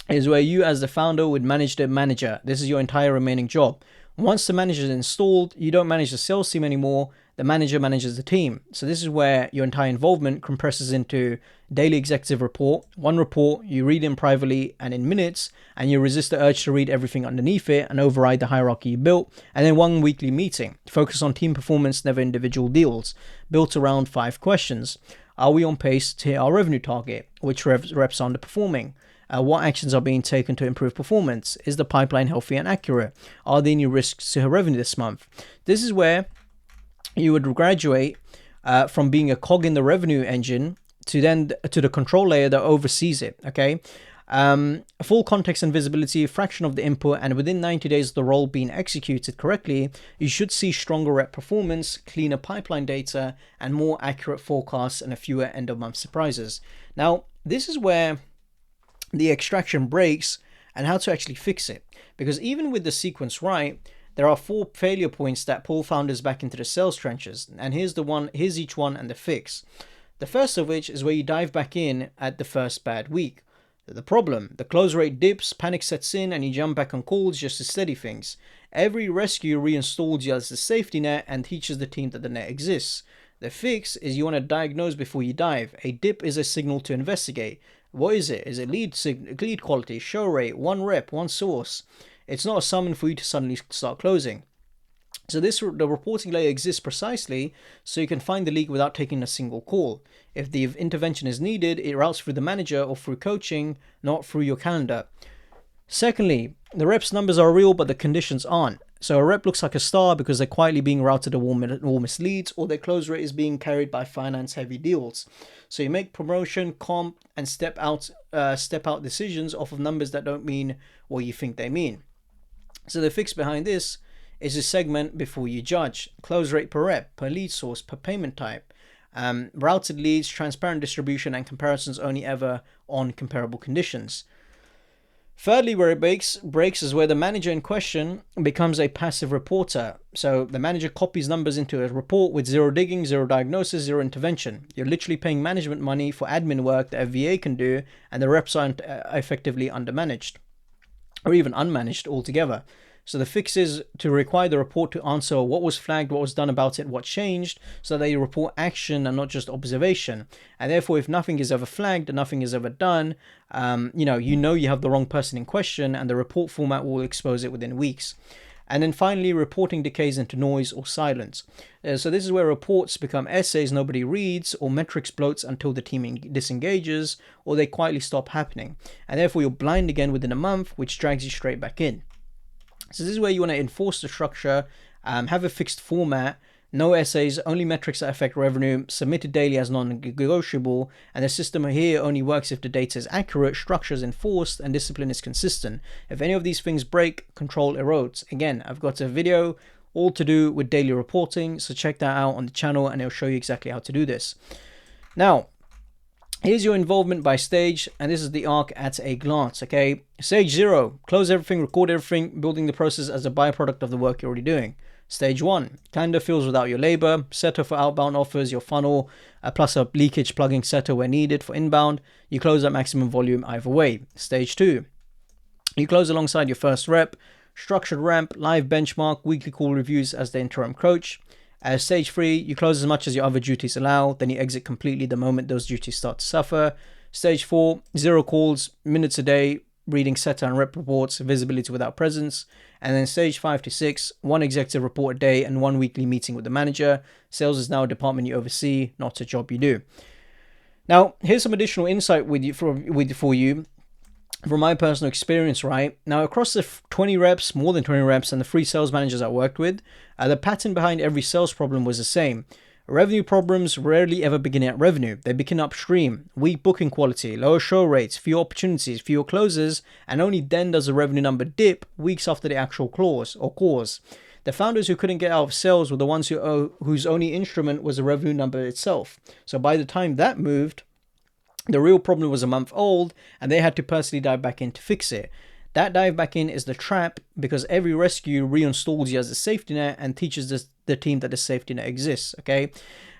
is where you as the founder would manage the manager. This is your entire remaining job. Once the manager is installed, you don't manage the sales team anymore. The manager manages the team. So this is where your entire involvement compresses into daily executive report. 1 report, you read in privately and in minutes, and you resist the urge to read everything underneath it and override the hierarchy you built. And then 1 weekly meeting. Focus on team performance, never individual deals. Built around 5 questions. Are we on pace to hit our revenue target? Which reps are underperforming? What actions are being taken to improve performance? Is the pipeline healthy and accurate? Are there any risks to her revenue this month? This is where you would graduate from being a cog in the revenue engine to the control layer that oversees it, okay? Full context and visibility, fraction of the input, and within 90 days of the role being executed correctly, you should see stronger rep performance, cleaner pipeline data, and more accurate forecasts and a fewer end of month surprises. Now, this is where the extraction breaks and how to actually fix it. Because even with the sequence right, there are 4 failure points that pull founders back into the sales trenches. And here's each one and the fix. The first of which is where you dive back in at the first bad week. The problem, the close rate dips, panic sets in, and you jump back on calls just to steady things. Every rescue reinstalls you as a safety net and teaches the team that the net exists. The fix is you want to diagnose before you dive. A dip is a signal to investigate. What is it? Is it lead quality, show rate, one rep, one source? It's not a summon for you to suddenly start closing. So the reporting layer exists precisely so you can find the leak without taking a single call. If the intervention is needed, it routes through the manager or through coaching, not through your calendar. Secondly, the reps numbers are real, but the conditions aren't. So a rep looks like a star because they're quietly being routed to warmest leads, or their close rate is being carried by finance-heavy deals. So you make promotion, comp, and step out decisions off of numbers that don't mean what you think they mean. So the fix behind this is to segment before you judge. Close rate per rep, per lead source, per payment type. Routed leads, transparent distribution, and comparisons only ever on comparable conditions. Thirdly, where it breaks is where the manager in question becomes a passive reporter. So the manager copies numbers into a report with zero digging, zero diagnosis, zero intervention. You're literally paying management money for admin work that a VA can do, and the reps aren't effectively undermanaged or even unmanaged altogether. So the fix is to require the report to answer what was flagged, what was done about it, what changed, so they report action and not just observation. And therefore, if nothing is ever flagged and nothing is ever done, you know you have the wrong person in question, and the report format will expose it within weeks. And then finally, reporting decays into noise or silence. So this is where reports become essays nobody reads, or metrics bloats until the team disengages, or they quietly stop happening. And therefore, you're blind again within a month, which drags you straight back in. So this is where you want to enforce the structure, have a fixed format, no essays, only metrics that affect revenue, submitted daily as non-negotiable, and the system here only works if the data is accurate, structure is enforced, and discipline is consistent. If any of these things break, control erodes. Again, I've got a video all to do with daily reporting, so check that out on the channel and it'll show you exactly how to do this. Now, here's your involvement by stage, and this is the arc at a glance, okay? Stage 0, close everything, record everything, building the process as a byproduct of the work you're already doing. Stage 1, calendar fills without your labor, setter for outbound offers, your funnel, plus a leakage plugging setter where needed for inbound. You close at maximum volume either way. Stage 2, you close alongside your first rep, structured ramp, live benchmark, weekly call reviews as the interim coach. Stage 3, you close as much as your other duties allow, then you exit completely the moment those duties start to suffer. Stage 4, 0 calls, minutes a day, reading setter and rep reports, visibility without presence. And then stage 5 to 6, 1 executive report a day and 1 weekly meeting with the manager. Sales is now a department you oversee, not a job you do. Now, here's some additional insight for you from my personal experience, right? Now, across the 20 reps, more than 20 reps, and the 3 sales managers I worked with, the pattern behind every sales problem was the same. Revenue problems rarely ever begin at revenue. They begin upstream. Weak booking quality, lower show rates, fewer opportunities, fewer closes, and only then does the revenue number dip weeks after the actual cause. The founders who couldn't get out of sales were the ones whose only instrument was the revenue number itself. So by the time that moved, the real problem was a month old, and they had to personally dive back in to fix it. That dive back in is the trap, because every rescue reinstalls you as a safety net and teaches the team that the safety net exists, okay?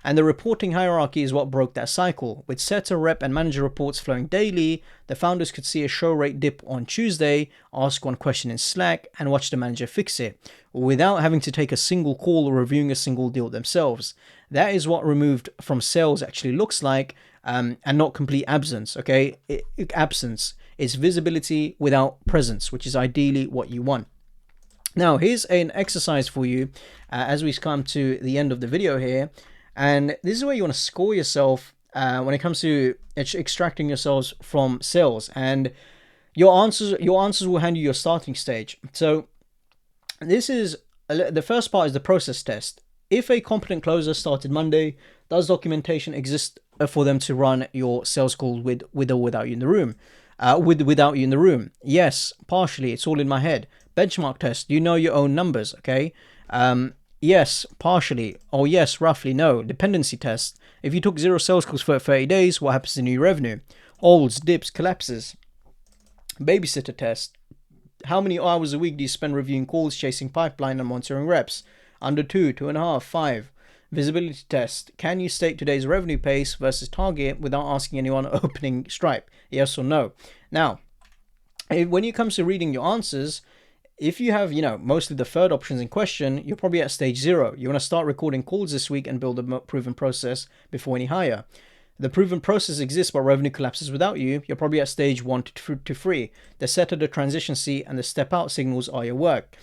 And the reporting hierarchy is what broke that cycle. With setter, rep, and manager reports flowing daily, the founders could see a show rate dip on Tuesday, ask one question in Slack, and watch the manager fix it, without having to take a single call or reviewing a single deal themselves. That is what removed from sales actually looks like, and not complete absence, okay? Absence is visibility without presence, which is ideally what you want. Now, here's an exercise for you as we come to the end of the video here. And this is where you want to score yourself when it comes to extracting yourselves from sales. And your answers will hand you your starting stage. So this is the first part is the process test. If a competent closer started Monday, does documentation exist for them to run your sales call with or without you in the room? without you in the room? Yes, partially. It's all in my head. Benchmark test. Do you know your own numbers? Okay. Yes, partially. Oh, yes, roughly. No. Dependency test. If you took 0 sales calls for 30 days, what happens to new revenue? Holds, dips, collapses. Babysitter test. How many hours a week do you spend reviewing calls, chasing pipeline, and monitoring reps? Under 2, 2.5, 5. Visibility test. Can you state today's revenue pace versus target without asking anyone opening Stripe? Yes or no? Now, when it comes to reading your answers, if you have, mostly the third options in question, you're probably at stage 0. You want to start recording calls this week and build a proven process before any higher. The proven process exists, but revenue collapses without you. You're probably at stage 1 to 3. The setter, the transition seat, and the step out signals are your work.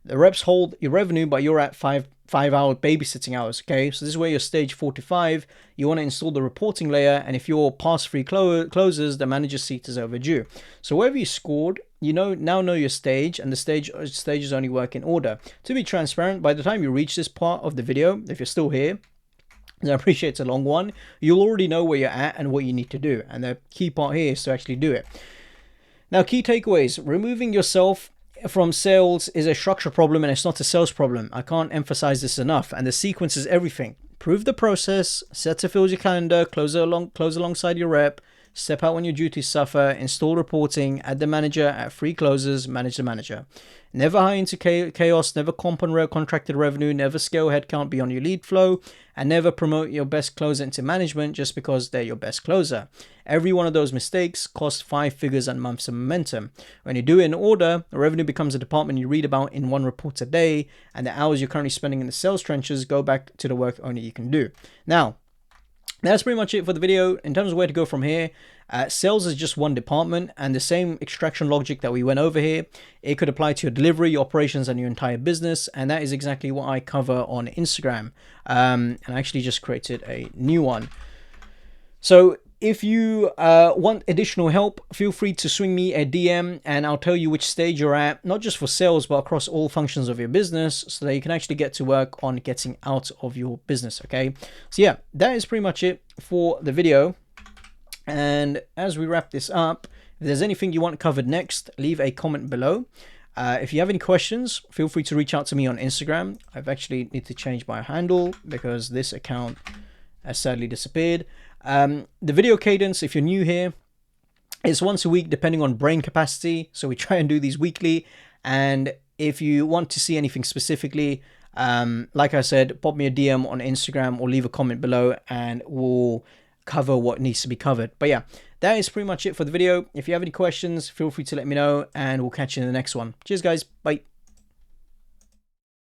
The reps hold your revenue, but you're at 5-hour babysitting hours. Okay, so this is where you're stage 4 to 5. You want to install the reporting layer, and if you're past 3 closes, the manager seat is overdue. So wherever you scored, you now know your stage, and the stages only work in order. To be transparent, by the time you reach this part of the video, if you're still here, I appreciate it's a long one, you'll already know where you're at and what you need to do. And the key part here is to actually do it. Now, key takeaways. Removing yourself from sales is a structure problem and it's not a sales problem. I can't emphasize this enough. And the sequence is everything. Prove the process, set to fill your calendar, close alongside your rep, step out when your duties suffer, install reporting, add the manager at 3 closes, manage the manager. Never hire into chaos, never comp on contracted revenue, never scale headcount beyond your lead flow, and never promote your best closer into management just because they're your best closer. Every one of those mistakes costs 5 figures and months of momentum. When you do it in order, the revenue becomes a department you read about in 1 report a day, and the hours you're currently spending in the sales trenches go back to the work only you can do. Now, that's pretty much it for the video. In terms of where to go from here, sales is just one department, and the same extraction logic that we went over here, it could apply to your delivery, your operations, and your entire business. And that is exactly what I cover on Instagram. And I actually just created a new one. So if you want additional help, feel free to swing me a DM and I'll tell you which stage you're at, not just for sales, but across all functions of your business so that you can actually get to work on getting out of your business, okay? So yeah, that is pretty much it for the video. And as we wrap this up, if there's anything you want covered next, leave a comment below. If you have any questions, feel free to reach out to me on Instagram. I've actually need to change my handle because this account has sadly disappeared. The video cadence, if you're new here, is once a week depending on brain capacity. So we try and do these weekly. And if you want to see anything specifically, like I said, pop me a DM on Instagram or leave a comment below and we'll cover what needs to be covered. But yeah, that is pretty much it for the video. If you have any questions, feel free to let me know and we'll catch you in the next one. Cheers guys. Bye.